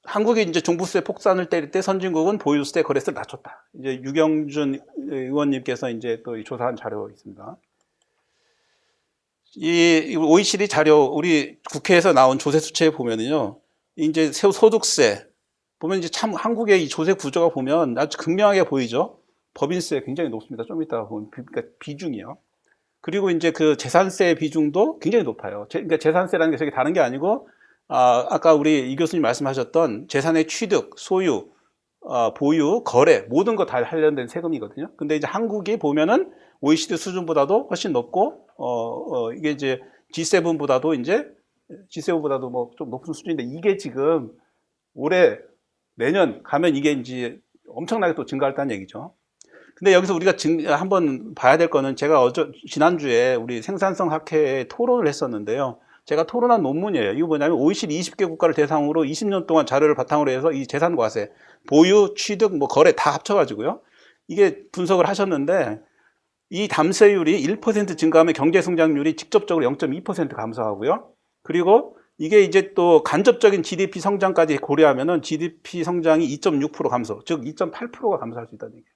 한국이 이제 종부세 폭탄을 때릴 때 선진국은 보유세 거래세를 낮췄다. 이제 유경준 의원님께서 이제 또 조사한 자료 있습니다. 이 OECD 자료, 우리 국회에서 나온 조세 수치에 보면은요, 이제 소득세 보면 이제 참 한국의 이 조세 구조가 보면 아주 극명하게 보이죠. 법인세 굉장히 높습니다. 좀 이따 보면 그러니까 비중이요. 그리고 이제 그 재산세 비중도 굉장히 높아요. 그러니까 재산세라는 게 저게 다른 게 아니고, 아까 우리 이 교수님 말씀하셨던 재산의 취득, 소유, 보유, 거래, 모든 거 다 관련된 세금이거든요. 근데 이제 한국이 보면은 OECD 수준보다도 훨씬 높고, 이게 이제 G7보다도 뭐 좀 높은 수준인데, 이게 지금 올해, 내년 가면 이게 이제 엄청나게 또 증가했다는 얘기죠. 근데 여기서 우리가 한번 봐야 될 거는, 제가 지난주에 우리 생산성 학회에 토론을 했었는데요. 제가 토론한 논문이에요. 이거 뭐냐면 OECD 20개 국가를 대상으로 20년 동안 자료를 바탕으로 해서 이 재산과세, 보유, 취득, 뭐 거래 다 합쳐가지고요. 이게 분석을 하셨는데, 이 담세율이 1% 증가하면 경제 성장률이 직접적으로 0.2% 감소하고요. 그리고 이게 이제 또 간접적인 GDP 성장까지 고려하면은 GDP 성장이 2.6% 감소, 즉 2.8%가 감소할 수 있다는 얘기예요.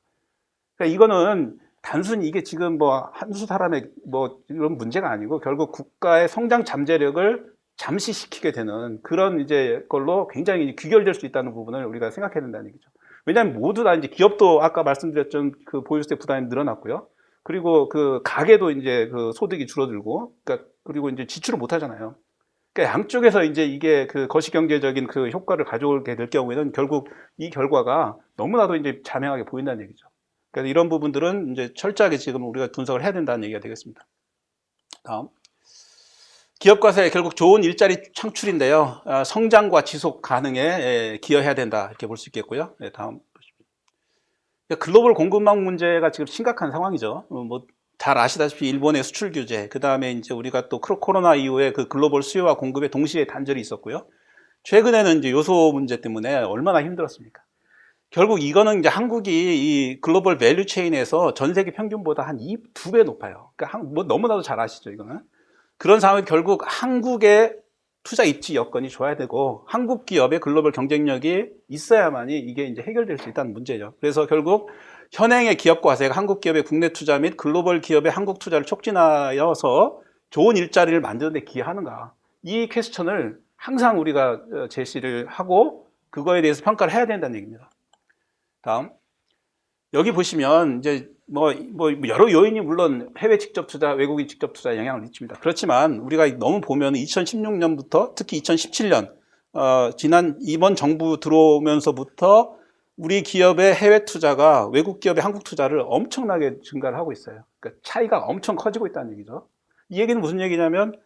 그러니까 이거는 단순히 이게 지금 뭐 한두 사람의 뭐 이런 문제가 아니고, 결국 국가의 성장 잠재력을 잠시시키게 되는 그런 이제 걸로 굉장히 귀결될 수 있다는 부분을 우리가 생각해야 된다는 얘기죠. 왜냐하면 모두 다 이제 기업도 아까 말씀드렸던 그 보유세 부담이 늘어났고요. 그리고 그 가계도 이제 그 소득이 줄어들고, 그러니까 그리고 이제 지출을 못 하잖아요. 그러니까 양쪽에서 이제 이게 그 거시경제적인 그 효과를 가져오게 될 경우에는 결국 이 결과가 너무나도 이제 자명하게 보인다는 얘기죠. 그래서 이런 부분들은 이제 철저하게 지금 우리가 분석을 해야 된다는 얘기가 되겠습니다. 다음. 기업과세 결국 좋은 일자리 창출인데요. 성장과 지속 가능에 기여해야 된다, 이렇게 볼 수 있겠고요. 네, 다음. 글로벌 공급망 문제가 지금 심각한 상황이죠. 뭐 잘 아시다시피 일본의 수출 규제, 그 다음에 이제 우리가 또 코로나 이후에 그 글로벌 수요와 공급에 동시에 단절이 있었고요. 최근에는 이제 요소 문제 때문에 얼마나 힘들었습니까? 결국 이거는 이제 한국이 이 글로벌 밸류 체인에서 전 세계 평균보다 한 2배 높아요. 그러니까 뭐 너무나도 잘 아시죠, 이거는. 그런 상황이 결국 한국의 투자 입지 여건이 좋아야 되고, 한국 기업의 글로벌 경쟁력이 있어야만이 이게 이제 해결될 수 있다는 문제죠. 그래서 결국 현행의 기업 과세가 한국 기업의 국내 투자 및 글로벌 기업의 한국 투자를 촉진하여서 좋은 일자리를 만드는 데 기여하는가, 이 퀘스천을 항상 우리가 제시를 하고 그거에 대해서 평가를 해야 된다는 얘기입니다. 다음. 여기 보시면 이제 뭐 여러 요인이 물론 해외 직접 투자, 외국인 직접 투자에 영향을 미칩니다. 그렇지만 우리가 너무 보면 2016년부터 특히 2017년 이번 정부 들어오면서부터 우리 기업의 해외 투자가 외국 기업의 한국 투자를 엄청나게 증가를 하고 있어요. 그러니까 차이가 엄청 커지고 있다는 얘기죠. 이 얘기는 무슨 얘기냐면,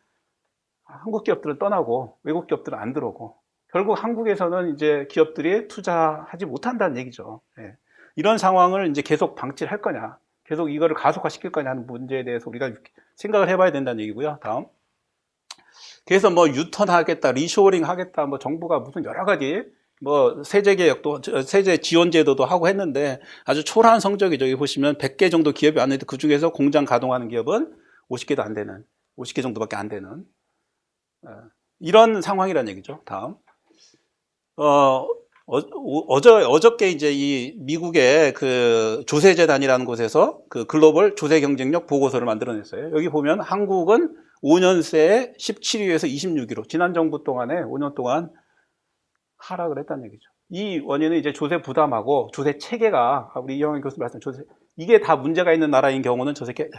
한국 기업들은 떠나고 외국 기업들은 안 들어오고, 결국 한국에서는 이제 기업들이 투자하지 못한다는 얘기죠. 예. 이런 상황을 이제 계속 방치를 할 거냐, 계속 이거를 가속화시킬 거냐 하는 문제에 대해서 우리가 생각을 해봐야 된다는 얘기고요. 다음. 그래서 뭐 유턴 하겠다, 리쇼어링 하겠다, 뭐 정부가 무슨 여러 가지 뭐 세제 개혁도, 세제 지원 제도도 하고 했는데 아주 초라한 성적이죠. 여기 보시면 100개 정도 기업이 왔는데 그 중에서 공장 가동하는 기업은 50개도 안 되는, 50개 정도밖에 안 되는 이런 상황이라는 얘기죠. 다음. 어저께 이제 이 미국의 그 조세재단이라는 곳에서 그 글로벌 조세 경쟁력 보고서를 만들어냈어요. 여기 보면 한국은 5년 새에 17위에서 26위로 지난 정부 동안에 5년 동안 하락을 했다는 얘기죠. 이 원인은 이제 조세 부담하고 조세 체계가, 우리 이영환 교수 말씀 조세, 이게 다 문제가 있는 나라인 경우는 저렇게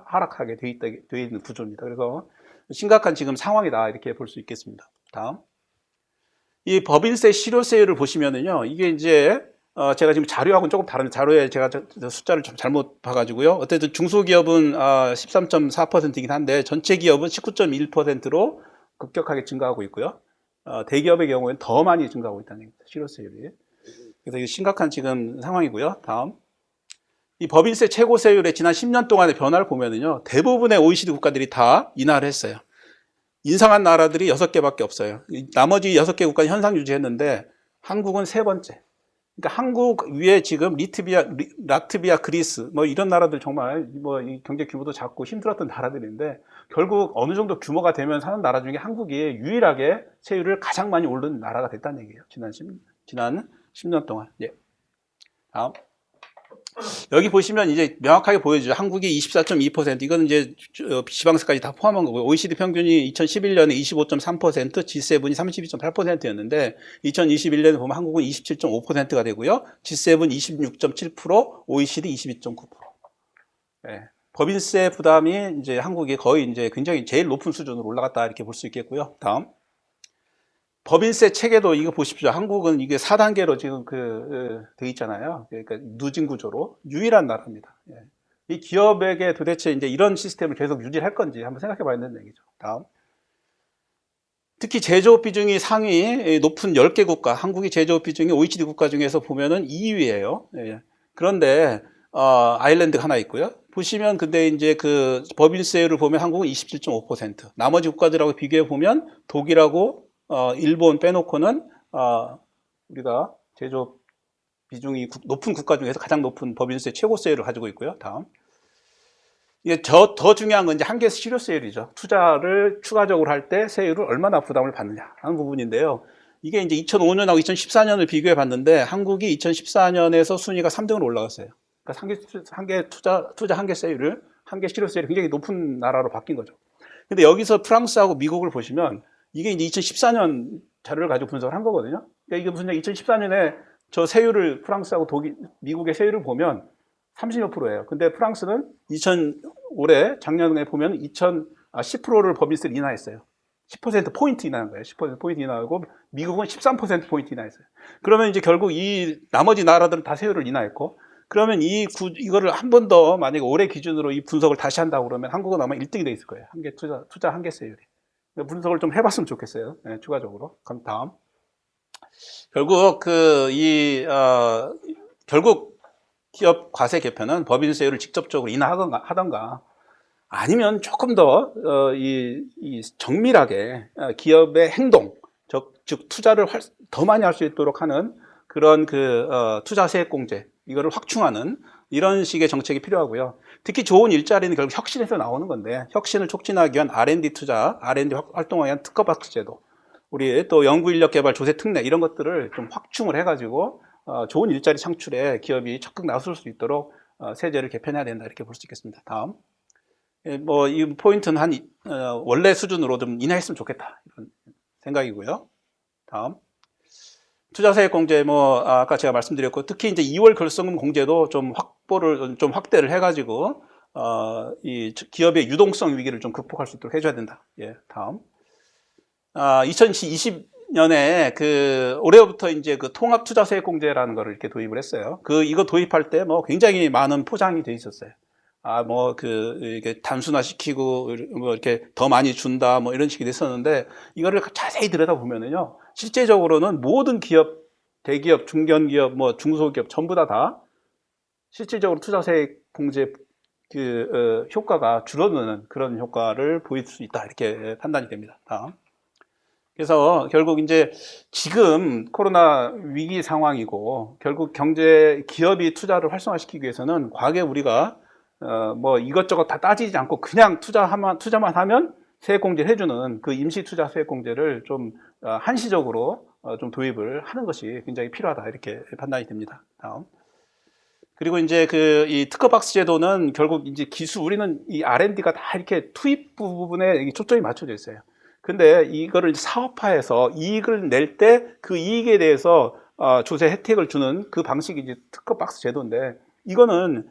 하락하게 돼 있는 구조입니다. 그래서 심각한 지금 상황이다, 이렇게 볼 수 있겠습니다. 다음. 이 법인세 실효세율을 보시면은요, 이게 이제 제가 지금 자료하고는 조금 다른, 자료에 제가 숫자를 좀 잘못 봐가지고요. 어쨌든 중소기업은 13.4%이긴 한데 전체 기업은 19.1%로 급격하게 증가하고 있고요. 대기업의 경우에는 더 많이 증가하고 있다는 얘기입니다, 실효세율이. 그래서 이게 심각한 지금 상황이고요. 다음. 이 법인세 최고세율의 지난 10년 동안의 변화를 보면은요, 대부분의 OECD 국가들이 다 인하를 했어요. 인상한 나라들이 6개밖에 없어요. 나머지 6개 국가는 현상 유지했는데 한국은 3번째. 그러니까 한국 위에 지금 라트비아, 그리스 뭐 이런 나라들 정말 뭐 이 경제 규모도 작고 힘들었던 나라들인데, 결국 어느 정도 규모가 되면 사는 나라 중에 한국이 유일하게 세율을 가장 많이 오른 나라가 됐다는 얘기예요. 지난 10년 동안. 예. 다음. 여기 보시면 이제 명확하게 보여주죠. 한국이 24.2%, 이거는 이제 지방세까지 다 포함한 거고요. OECD 평균이 2011년에 25.3%, G7이 32.8%였는데 2021년에 보면 한국은 27.5%가 되고요. G7 26.7%, OECD 22.9%. 네. 법인세 부담이 이제 한국이 거의 이제 굉장히 제일 높은 수준으로 올라갔다 이렇게 볼 수 있겠고요. 다음. 법인세 체계도 이거 보십시오. 한국은 이게 4단계로 지금 돼 있잖아요. 그러니까 누진 구조로 유일한 나라입니다. 예. 이 기업에게 도대체 이제 이런 시스템을 계속 유지할 건지 한번 생각해 봐야 된다는 얘기죠. 다음. 특히 제조업 비중이 상위 높은 10개 국가, 한국이 제조업 비중이 OECD 국가 중에서 보면은 2위예요. 예. 그런데 아일랜드가 하나 있고요. 보시면 근데 이제 그 법인세율을 보면 한국은 27.5%, 나머지 국가들하고 비교해 보면 독일하고 일본 빼놓고는 우리가 제조업 비중이 높은 국가 중에서 가장 높은 법인세 최고세율을 가지고 있고요. 다음. 이게 더 중요한 건 이제 한계 실효세율이죠. 투자를 추가적으로 할 때 세율을 얼마나 부담을 받느냐 하는 부분인데요. 이게 이제 2005년하고 2014년을 비교해 봤는데 한국이 2014년에서 순위가 3등으로 올라갔어요. 그러니까 투자 한계세율을, 한계 실효세율이 굉장히 높은 나라로 바뀐 거죠. 근데 여기서 프랑스하고 미국을 보시면 이게 이제 2014년 자료를 가지고 분석을 한 거거든요. 그러니까 이게 무슨 2014년에 저 세율을 프랑스하고 미국의 세율을 보면 30몇 %예요. 근데 프랑스는 올해 작년에 보면 10%를 법인세를 인하했어요. 10%포인트 인하한 거예요. 10%포인트 인하하고 미국은 13%포인트 인하했어요. 그러면 이제 결국 이 나머지 나라들은 다 세율을 인하했고, 그러면 이거를 한 번 더 만약에 올해 기준으로 이 분석을 다시 한다고 그러면 한국은 아마 1등이 돼 있을 거예요. 투자 한계세율이. 분석을 좀 해봤으면 좋겠어요. 네, 추가적으로. 그럼 다음. 결국 결국 기업 과세 개편은 법인세율을 직접적으로 인하하던가 아니면 조금 더 정밀하게 기업의 행동, 즉 투자를 더 많이 할 수 있도록 하는 그런 투자세액공제, 이거를 확충하는 이런 식의 정책이 필요하고요. 특히 좋은 일자리는 결국 혁신에서 나오는 건데, 혁신을 촉진하기 위한 R&D 투자, R&D 활동을 위한 특허박스 제도, 우리 또 연구인력개발 조세 특례 이런 것들을 좀 확충을 해가지고 좋은 일자리 창출에 기업이 적극 나설 수 있도록 세제를 개편해야 된다 이렇게 볼 수 있겠습니다. 다음. 이 포인트는 원래 수준으로 좀 인하했으면 좋겠다 이런 생각이고요. 다음. 투자세액 공제 아까 제가 말씀드렸고, 특히 이제 2월 결성금 공제도 좀 확대를 해가지고 이 기업의 유동성 위기를 좀 극복할 수 있도록 해줘야 된다. 예, 다음. 2020년에 올해부터 이제 통합투자세액공제라는 거를 이렇게 도입을 했어요. 이거 도입할 때 굉장히 많은 포장이 돼 있었어요. 이게 단순화시키고 이렇게 더 많이 준다 이런 식이 됐었는데, 이거를 자세히 들여다보면은요, 실제적으로는 모든 기업, 대기업, 중견기업, 중소기업 전부 다 실질적으로 투자세액 공제 효과가 줄어드는 그런 효과를 보일 수 있다 이렇게 판단이 됩니다. 다음. 그래서 결국 이제 지금 코로나 위기 상황이고, 결국 기업이 투자를 활성화시키기 위해서는 과거에 우리가 이것저것 다 따지지 않고 그냥 투자만 하면 세액공제를 해주는 그 임시투자 세액공제를 좀 한시적으로 좀 도입을 하는 것이 굉장히 필요하다 이렇게 판단이 됩니다. 다음. 그리고 이제 이 특허박스 제도는 결국 이제 우리는 이 R&D가 다 이렇게 투입 부분에 초점이 맞춰져 있어요. 근데 이거를 사업화해서 이익을 낼 때 그 이익에 대해서 조세 혜택을 주는 그 방식이 이제 특허박스 제도인데, 이거는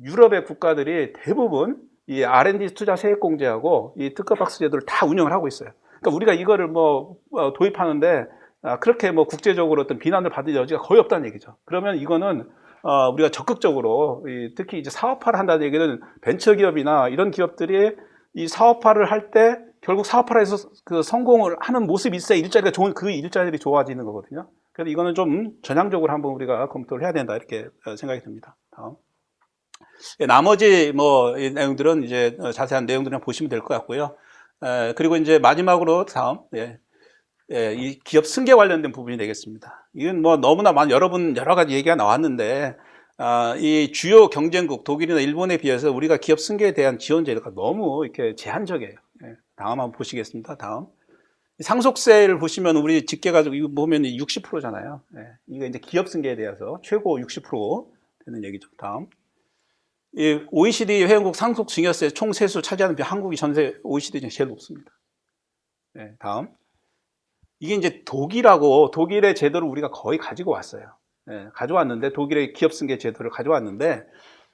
유럽의 국가들이 대부분 이 R&D 투자 세액 공제하고 이 특허박스 제도를 다 운영을 하고 있어요. 그러니까 우리가 이거를 도입하는데 그렇게 국제적으로 어떤 비난을 받을 여지가 거의 없다는 얘기죠. 그러면 이거는 우리가 적극적으로 특히 이제 사업화를 한다는 얘기는 벤처기업이나 이런 기업들이 이 사업화를 할 때 결국 사업화를 해서 성공을 하는 모습이 있어야 일자리가 좋은, 그 일자리들이 좋아지는 거거든요. 그래서 이거는 좀 전향적으로 한번 우리가 검토를 해야 된다 이렇게 생각이 듭니다. 다음. 나머지 이 내용들은 이제 자세한 내용들을 보시면 될 것 같고요. 그리고 이제 마지막으로 다음, 이 기업 승계 관련된 부분이 되겠습니다. 이건 너무나 여러 가지 얘기가 나왔는데, 이 주요 경쟁국 독일이나 일본에 비해서 우리가 기업 승계에 대한 지원 제도가 너무 이렇게 제한적이에요. 다음 한번 보시겠습니다. 다음. 상속세를 보시면 우리 직계가지고 이거 보면 60%잖아요. 이거 이제 기업 승계에 대해서 최고 60% 되는 얘기죠. 다음. 이 OECD 회원국 상속 증여세 총 세수 차지하는 비 한국이 전세 OECD 중에 제일 높습니다. 다음. 이게 이제 독일의 제도를 우리가 거의 가지고 왔어요. 가져왔는데, 독일의 기업 승계 제도를 가져왔는데,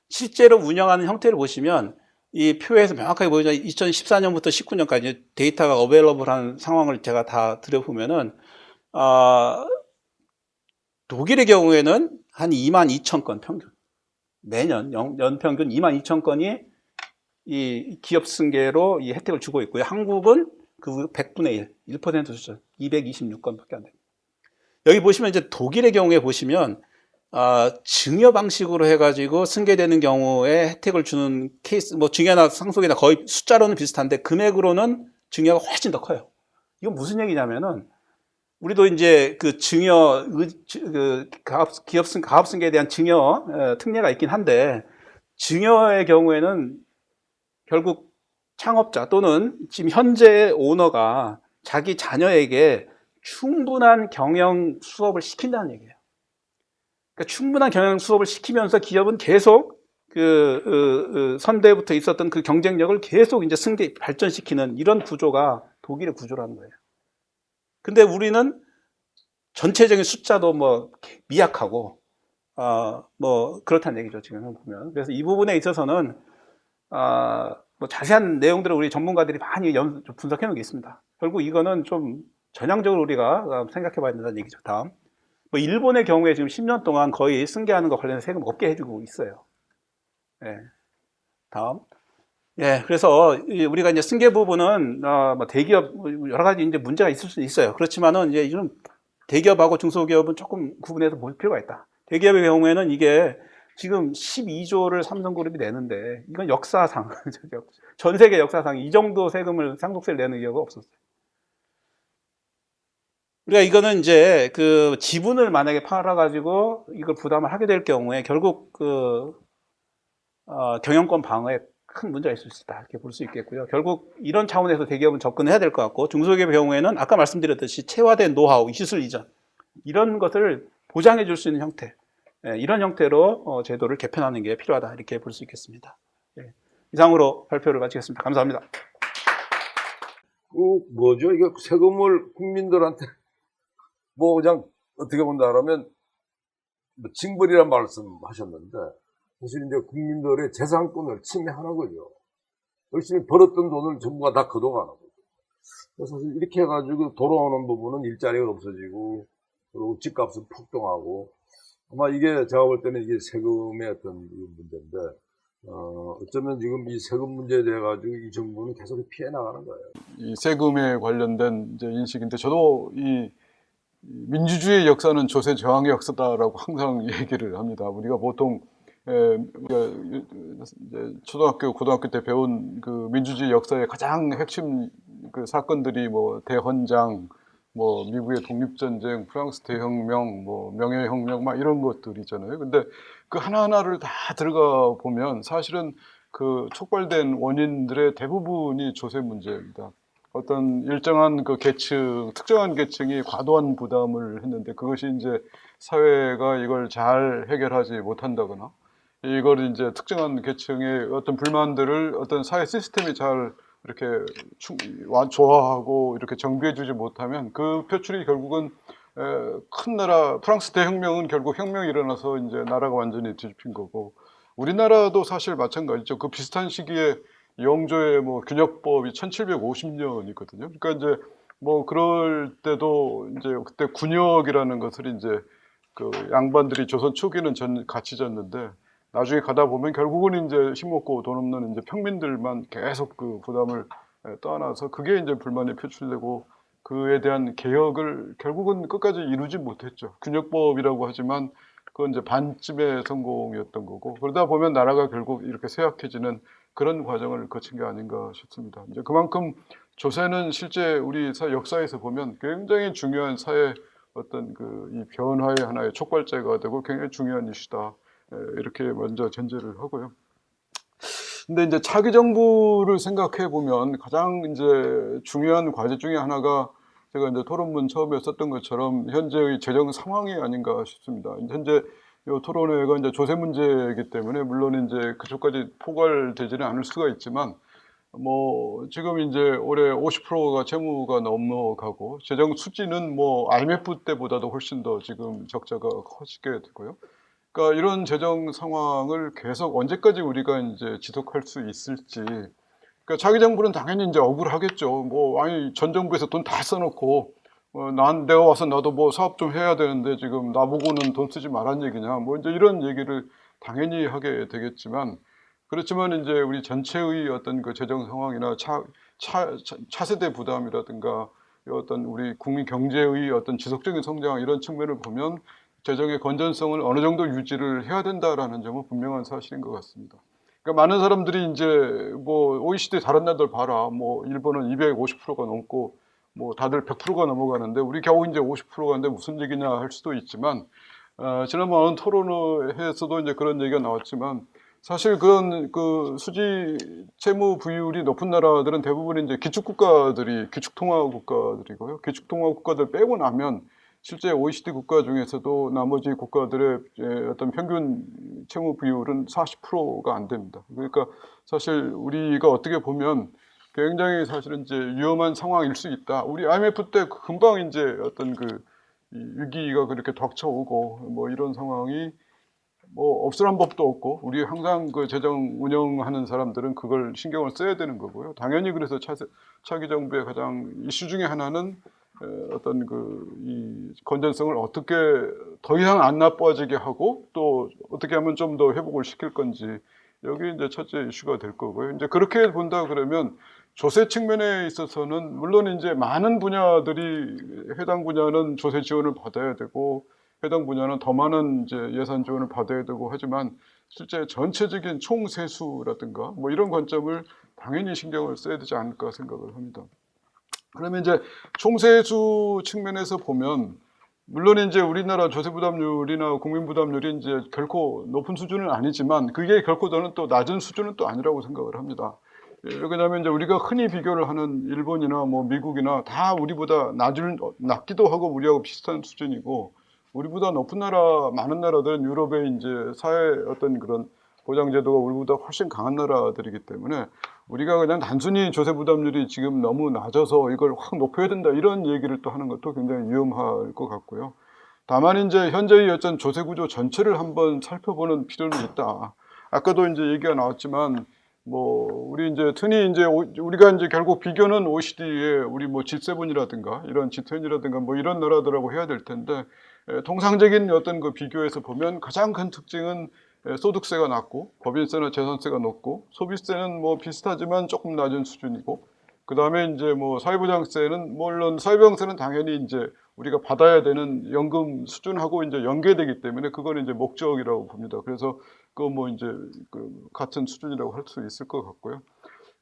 실제로 운영하는 형태를 보시면 이 표에서 명확하게 보이죠. 2014년부터 19년까지 데이터가 어베일러블한 상황을 제가 다 들여보면은, 독일의 경우에는 한 22,000건 평균. 매년 연평균 22,000건이 이 기업 승계로 이 혜택을 주고 있고요. 한국은 그 100분의 1% 수준, 226건밖에 안 됩니다. 여기 보시면 이제 독일의 경우에 보시면 증여 방식으로 해가지고 승계되는 경우에 혜택을 주는 케이스, 뭐 증여나 상속이나 거의 숫자로는 비슷한데 금액으로는 증여가 훨씬 더 커요. 이건 무슨 얘기냐면은 우리도 이제 그 증여, 그 가업 승계에 대한 증여 특례가 있긴 한데 증여의 경우에는 결국 창업자 또는 지금 현재 오너가 자기 자녀에게 충분한 경영 수업을 시킨다는 얘기예요. 그러니까 충분한 경영 수업을 시키면서 기업은 계속 선대부터 있었던 그 경쟁력을 계속 이제 발전시키는 이런 구조가 독일의 구조라는 거예요. 근데 우리는 전체적인 숫자도 뭐 미약하고 뭐 그렇다는 얘기죠, 지금 보면. 그래서 이 부분에 있어서는 뭐 자세한 내용들을 우리 전문가들이 많이 분석해 놓은 게 있습니다. 결국 이거는 좀 전향적으로 우리가 생각해 봐야 된다는 얘기죠. 다음. 뭐 일본의 경우에 지금 10년 동안 거의 승계하는 거 관련해서 세금 없게 해주고 있어요. 예. 다음. 예, 그래서 우리가 이제 승계 부분은 뭐 대기업 여러 가지 이제 문제가 있을 수 있어요. 그렇지만은 이제 이런 대기업하고 중소기업은 조금 구분해서 볼 필요가 있다. 대기업의 경우에는 이게 지금 12조를 삼성그룹이 내는데 이건 역사상 전 세계 역사상 이 정도 세금을 상속세를 내는 기업은 없었어요. 우리가 이거는 이제 그 지분을 만약에 팔아가지고 이걸 부담을 하게 될 경우에 결국 경영권 방어에 큰 문제가 있을 수 있다 이렇게 볼 수 있겠고요. 결국 이런 차원에서 대기업은 접근해야 될 것 같고 중소기업의 경우에는 아까 말씀드렸듯이 체화된 노하우, 기술 이전 이런 것을 보장해 줄 수 있는 형태 이런 형태로 제도를 개편하는 게 필요하다 이렇게 볼 수 있겠습니다. 이상으로 발표를 마치겠습니다. 감사합니다. 뭐죠? 이거 세금을 국민들한테 뭐 그냥 어떻게 본다 그러면 뭐 징벌이란 말씀하셨는데 사실 이제 국민들의 재산권을 침해하는 거죠. 열심히 벌었던 돈을 전부가 다 걷어가는 거죠. 그래서 사실 이렇게 해가지고 돌아오는 부분은 일자리가 없어지고 그리고 집값은 폭등하고 아마 이게 제가 볼 때는 이게 세금의 어떤 문제인데 어쩌면 지금 이 세금 문제에 대해 가지고 이 정부는 계속 피해 나가는 거예요. 이 세금에 관련된 이제 인식인데 저도 이 민주주의 역사는 조세 저항의 역사다라고 항상 얘기를 합니다. 우리가 보통 초등학교, 고등학교 때 배운 그 민주주의 역사의 가장 핵심 그 사건들이 뭐 대헌장, 뭐 미국의 독립전쟁, 프랑스 대혁명, 뭐 명예혁명 막 이런 것들이잖아요. 근데 그 하나하나를 다 들어가 보면 사실은 그 촉발된 원인들의 대부분이 조세 문제입니다. 어떤 일정한 그 계층, 특정한 계층이 과도한 부담을 했는데 그것이 이제 사회가 이걸 잘 해결하지 못한다거나 이걸 이제 특정한 계층의 어떤 불만들을 어떤 사회 시스템이 잘 이렇게 조화하고 이렇게 정비해주지 못하면 그 표출이 결국은 큰 나라 프랑스 대혁명은 결국 혁명이 일어나서 이제 나라가 완전히 뒤집힌 거고 우리나라도 사실 마찬가지죠. 그 비슷한 시기에 영조의 뭐 균역법이 1750년이거든요. 그러니까 이제 뭐 그럴 때도 이제 그때 군역이라는 것을 이제 그 양반들이 조선 초기는 같이 졌는데 나중에 가다 보면 결국은 이제 힘없고 돈 없는 이제 평민들만 계속 그 부담을 떠안아서 그게 이제 불만이 표출되고 그에 대한 개혁을 결국은 끝까지 이루지 못했죠. 균역법이라고 하지만 그건 이제 반쯤의 성공이었던 거고 그러다 보면 나라가 결국 이렇게 쇠약해지는 그런 과정을 거친 게 아닌가 싶습니다. 이제 그만큼 조세는 실제 우리 사회 역사에서 보면 굉장히 중요한 사회 어떤 그 이 변화의 하나의 촉발제가 되고 굉장히 중요한 이슈다. 이렇게 먼저 전제를 하고요. 근데 이제 차기 정부를 생각해 보면 가장 이제 중요한 과제 중에 하나가 제가 이제 토론문 처음에 썼던 것처럼 현재의 재정 상황이 아닌가 싶습니다. 현재 이 토론회가 이제 조세 문제이기 때문에 물론 이제 그쪽까지 포괄되지는 않을 수가 있지만 뭐 지금 이제 올해 50%가 채무가 넘어가고 재정 수지는 뭐 IMF 때보다도 훨씬 더 지금 적자가 커지게 되고요. 그러니까 이런 재정 상황을 계속 언제까지 우리가 이제 지속할 수 있을지. 그러니까 차기 정부는 당연히 이제 억울하겠죠. 뭐 아니 전 정부에서 돈 다 써놓고 내가 와서 나도 뭐 사업 좀 해야 되는데 지금 나보고는 돈 쓰지 말란 얘기냐. 뭐 이제 이런 얘기를 당연히 하게 되겠지만 그렇지만 이제 우리 전체의 어떤 그 재정 상황이나 차세대 부담이라든가 어떤 우리 국민 경제의 어떤 지속적인 성장 이런 측면을 보면 재정의 건전성을 어느 정도 유지를 해야 된다라는 점은 분명한 사실인 것 같습니다. 그러니까 많은 사람들이 이제 뭐 OECD 다른 나라들 봐라, 뭐 일본은 250%가 넘고 뭐 다들 100%가 넘어가는데 우리 겨우 이제 50%가 가는데 무슨 얘기냐 할 수도 있지만 지난번 토론회에서도 이제 그런 얘기가 나왔지만 사실 그런 그 수지 채무 부율이 높은 나라들은 대부분 이제 기축통화 국가들이고요. 기축통화 국가들 빼고 나면 실제 OECD 국가 중에서도 나머지 국가들의 어떤 평균 채무 비율은 40%가 안 됩니다. 그러니까 사실 우리가 어떻게 보면 굉장히 사실은 이제 위험한 상황일 수 있다. 우리 IMF 때 금방 이제 어떤 그 위기가 그렇게 닥쳐오고 뭐 이런 상황이 뭐 없으란 법도 없고 우리 항상 그 재정 운영하는 사람들은 그걸 신경을 써야 되는 거고요. 당연히 그래서 차기 정부의 가장 이슈 중에 하나는 어떤 이 건전성을 어떻게 더 이상 안 나빠지게 하고 또 어떻게 하면 좀 더 회복을 시킬 건지 여기 이제 첫째 이슈가 될 거고요. 이제 그렇게 본다 그러면 조세 측면에 있어서는 물론 이제 많은 분야들이 해당 분야는 조세 지원을 받아야 되고 해당 분야는 더 많은 이제 예산 지원을 받아야 되고 하지만 실제 전체적인 총세수라든가 뭐 이런 관점을 당연히 신경을 써야 되지 않을까 생각을 합니다. 그러면 이제 총세수 측면에서 보면 물론 이제 우리나라 조세 부담률이나 국민 부담률이 이제 결코 높은 수준은 아니지만 그게 결코 저는 또 낮은 수준은 또 아니라고 생각을 합니다. 왜냐하면 이제 우리가 흔히 비교를 하는 일본이나 뭐 미국이나 다 우리보다 낮기도 하고 우리하고 비슷한 수준이고 우리보다 높은 나라 많은 나라들은 유럽의 이제 사회 어떤 그런 보장제도가 우리보다 훨씬 강한 나라들이기 때문에 우리가 그냥 단순히 조세 부담률이 지금 너무 낮아서 이걸 확 높여야 된다 이런 얘기를 또 하는 것도 굉장히 위험할 것 같고요. 다만 이제 현재의 어떤 조세 구조 전체를 한번 살펴보는 필요는 있다. 아까도 이제 얘기가 나왔지만 뭐 우리 이제 흔히 이제 우리가 이제 결국 비교는 OECD의 우리 뭐 G7이라든가 이런 G10이라든가 뭐 이런 나라들하고 해야 될 텐데 통상적인 어떤 그 비교에서 보면 가장 큰 특징은 소득세가 낮고 법인세나 재산세가 높고 소비세는 뭐 비슷하지만 조금 낮은 수준이고 그 다음에 이제 뭐 사회보장세는 물론 사회보장세는 당연히 이제 우리가 받아야 되는 연금 수준하고 이제 연계되기 때문에 그거는 이제 목적이라고 봅니다. 그래서 그 뭐 이제 그 같은 수준이라고 할 수 있을 것 같고요.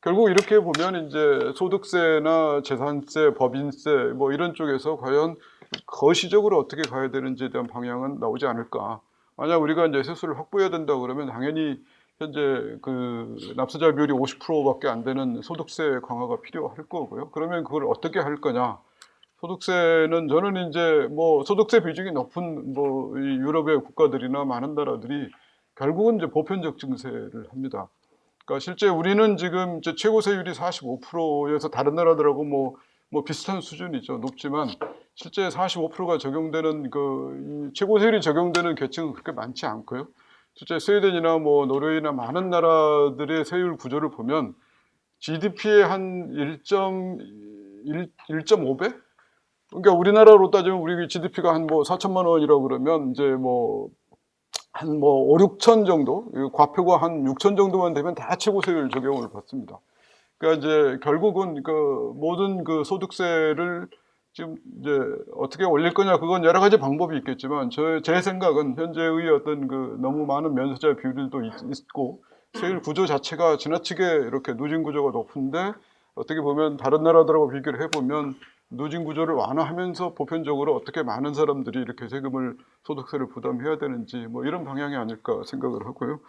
결국 이렇게 보면 이제 소득세나 재산세, 법인세 뭐 이런 쪽에서 과연 거시적으로 어떻게 가야 되는지에 대한 방향은 나오지 않을까. 만약 우리가 이제 세수를 확보해야 된다 그러면 당연히 현재 그 납세자 비율이 50%밖에 안 되는 소득세 강화가 필요할 거고요. 그러면 그걸 어떻게 할 거냐? 소득세는 저는 이제 뭐 소득세 비중이 높은 뭐 이 유럽의 국가들이나 많은 나라들이 결국은 이제 보편적 증세를 합니다. 그러니까 실제 우리는 지금 이제 최고세율이 45%여서 다른 나라들하고 뭐 비슷한 수준이죠. 높지만 실제 45%가 적용되는 이 최고세율이 적용되는 계층은 그렇게 많지 않고요. 실제 스웨덴이나 뭐 노르웨이나 많은 나라들의 세율 구조를 보면 GDP의 한 1.5배? 그러니까 우리나라로 따지면 우리 GDP가 한 뭐 4천만 원이라고 그러면 이제 한 5, 6천 정도, 과표가 한 6천 정도만 되면 다 최고세율 적용을 받습니다. 그러니까 이제 결국은 그 모든 그 소득세를 지금 이제 어떻게 올릴 거냐, 그건 여러 가지 방법이 있겠지만 제 생각은 현재의 어떤 그 너무 많은 면세자 비율도 있고 세율 구조 자체가 지나치게 이렇게 누진 구조가 높은데 어떻게 보면 다른 나라들하고 비교를 해보면 누진 구조를 완화하면서 보편적으로 어떻게 많은 사람들이 이렇게 소득세를 부담해야 되는지 뭐 이런 방향이 아닐까 생각을 하고요.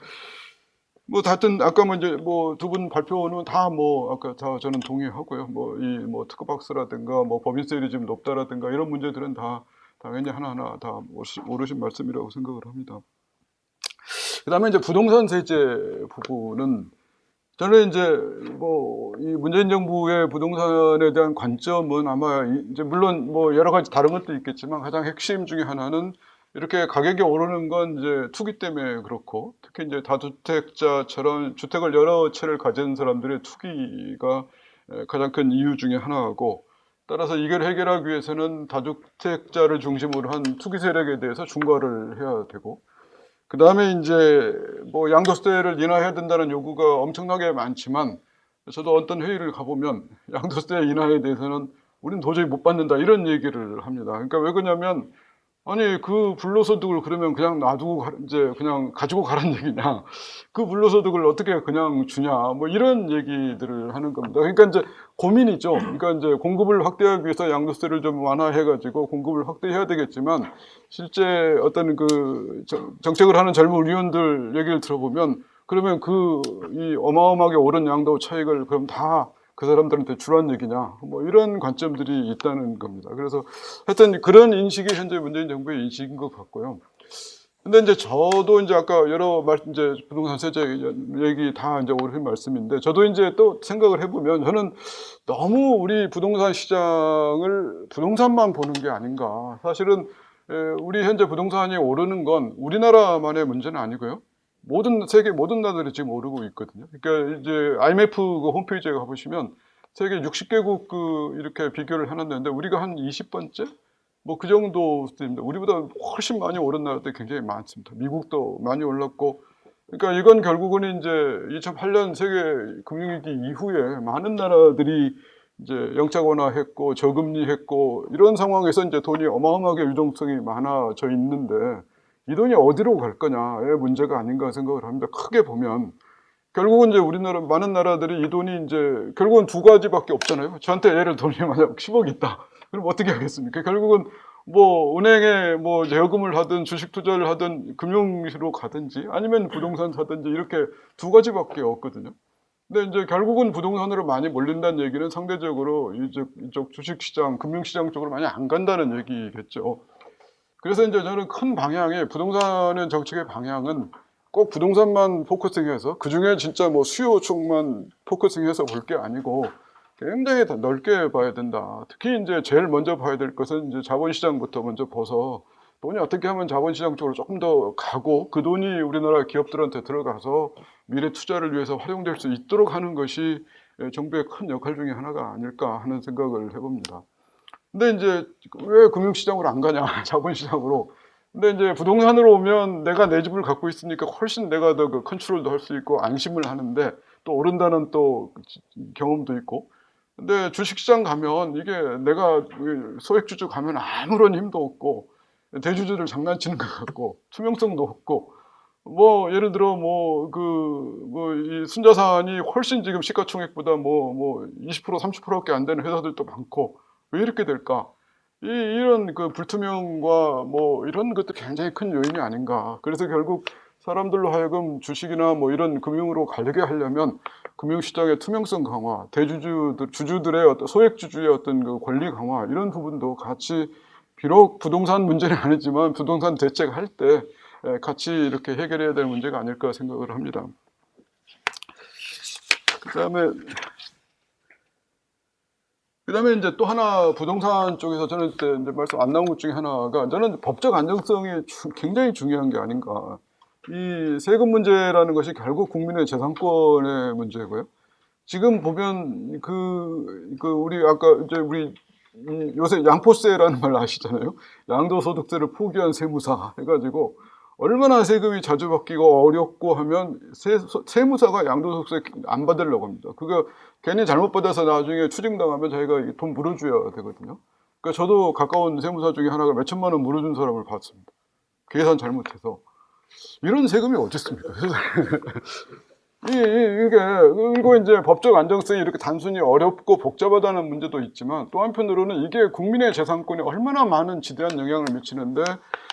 뭐 하여튼 아까 이제 두 분 발표는 다 아까 다 저는 동의하고요. 이 특허박스라든가 법인세율이 좀 높다라든가 이런 문제들은 다 당연히 하나하나 다 옳으신 말씀이라고 생각을 합니다. 그다음에 이제 부동산 세제 부분은 저는 이제 이 문재인 정부의 부동산에 대한 관점은 아마 이제 물론 여러 가지 다른 것도 있겠지만 가장 핵심 중에 하나는 이렇게 가격이 오르는 건 이제 투기 때문에 그렇고, 특히 이제 다주택자처럼 주택을 여러 채를 가진 사람들의 투기가 가장 큰 이유 중에 하나고, 따라서 이걸 해결하기 위해서는 다주택자를 중심으로 한 투기 세력에 대해서 중과를 해야 되고, 그 다음에 이제 뭐 양도세를 인하해야 된다는 요구가 엄청나게 많지만, 저도 어떤 회의를 가보면 양도세 인하에 대해서는 우리는 도저히 못 받는다 이런 얘기를 합니다. 그러니까 왜 그러냐면, 아니 그 불로소득을 그러면 그냥 놔두고 이제 그냥 가지고 가라는 얘기냐, 그 불로소득을 어떻게 그냥 주냐, 뭐 이런 얘기들을 하는 겁니다. 그러니까 이제 고민이죠. 그러니까 이제 공급을 확대하기 위해서 양도세를 좀 완화해가지고 공급을 확대해야 되겠지만, 실제 어떤 그 정책을 하는 젊은 의원들 얘기를 들어보면, 그러면 이 어마어마하게 오른 양도 차익을 그럼 다 그 사람들한테 주란 얘기냐, 뭐 이런 관점들이 있다는 겁니다. 그래서 하여튼 그런 인식이 현재 문재인 정부의 인식인 것 같고요. 근데 이제 저도 이제 아까 여러 이제 부동산 세제 얘기 다 이제 오랜 말씀인데, 저도 이제 또 생각을 해보면 저는 너무 우리 부동산 시장을 부동산만 보는 게 아닌가. 사실은 우리 현재 부동산이 오르는 건 우리나라만의 문제는 아니고요. 세계 모든 나라들이 지금 오르고 있거든요. 그러니까 이제 IMF 그 홈페이지에 가보시면 세계 60개국 이렇게 비교를 해놨는데, 우리가 한 20번째? 뭐 그 정도 수준입니다. 우리보다 훨씬 많이 오른 나라들이 굉장히 많습니다. 미국도 많이 올랐고, 그러니까 이건 결국은 이제 2008년 세계 금융위기 이후에 많은 나라들이 이제 영장 완화했고 저금리 했고, 이런 상황에서 이제 돈이 어마어마하게 유동성이 많아져 있는데, 이 돈이 어디로 갈 거냐의 문제가 아닌가 생각을 합니다. 크게 보면 결국은 이제 우리나라 많은 나라들이 이 돈이 이제 결국은 두 가지밖에 없잖아요. 저한테 예를 돈이 만약 10억 있다. 그럼 어떻게 하겠습니까? 결국은 뭐 은행에 뭐 예금을 하든 주식 투자를 하든 금융으로 가든지 아니면 부동산 사든지, 이렇게 두 가지밖에 없거든요. 근데 이제 결국은 부동산으로 많이 몰린다는 얘기는 상대적으로 이쪽 주식시장, 금융시장 쪽으로 많이 안 간다는 얘기겠죠. 그래서 이제 저는 큰 방향의 부동산의 정책의 방향은 꼭 부동산만 포커싱해서 그 중에 진짜 뭐 수요 쪽만 포커싱해서 볼 게 아니고 굉장히 더 넓게 봐야 된다. 특히 이제 제일 먼저 봐야 될 것은 이제 자본시장부터 먼저 봐서 돈이 어떻게 하면 자본시장 쪽으로 조금 더 가고 그 돈이 우리나라 기업들한테 들어가서 미래 투자를 위해서 활용될 수 있도록 하는 것이 정부의 큰 역할 중에 하나가 아닐까 하는 생각을 해봅니다. 근데 이제 왜 금융시장으로 안 가냐, 자본시장으로. 근데 이제 부동산으로 오면 내가 내 집을 갖고 있으니까 훨씬 내가 더 그 컨트롤도 할 수 있고 안심을 하는데, 또 오른다는 또 경험도 있고. 근데 주식시장 가면 이게 내가 소액주주 가면 아무런 힘도 없고 대주주들 장난치는 것 같고 투명성도 없고, 뭐 예를 들어 이 순자산이 훨씬 지금 시가총액보다 20% 30%밖에 안 되는 회사들도 많고, 왜 이렇게 될까? 이런 그 불투명과 뭐 이런 것도 굉장히 큰 요인이 아닌가. 그래서 결국 사람들로 하여금 주식이나 뭐 이런 금융으로 가려게 하려면 금융시장의 투명성 강화, 주주들의 어떤 소액주주의 어떤 그 권리 강화, 이런 부분도 같이, 비록 부동산 문제는 아니지만 부동산 대책할 때 같이 이렇게 해결해야 될 문제가 아닐까 생각을 합니다. 그다음에 이제 또 하나 부동산 쪽에서 저는 그때 이제 말씀 안 나온 것 중에 하나가, 저는 법적 안정성이 굉장히 중요한 게 아닌가. 이 세금 문제라는 것이 결국 국민의 재산권의 문제고요. 지금 보면 우리 아까 이제 우리 요새 양포세라는 말 아시잖아요. 양도소득세를 포기한 세무사 해가지고 얼마나 세금이 자주 바뀌고 어렵고 하면 세무사가 양도소득세 안 받으려고 합니다. 그거 괜히 잘못 받아서 나중에 추징당하면 자기가 돈 물어줘야 되거든요. 그러니까 저도 가까운 세무사 중에 하나가 몇 천만 원 물어준 사람을 봤습니다. 계산 잘못해서. 이런 세금이 어디 있습니까? 그리고 이제 법적 안정성이 이렇게 단순히 어렵고 복잡하다는 문제도 있지만, 또 한편으로는 이게 국민의 재산권에 얼마나 많은 지대한 영향을 미치는데,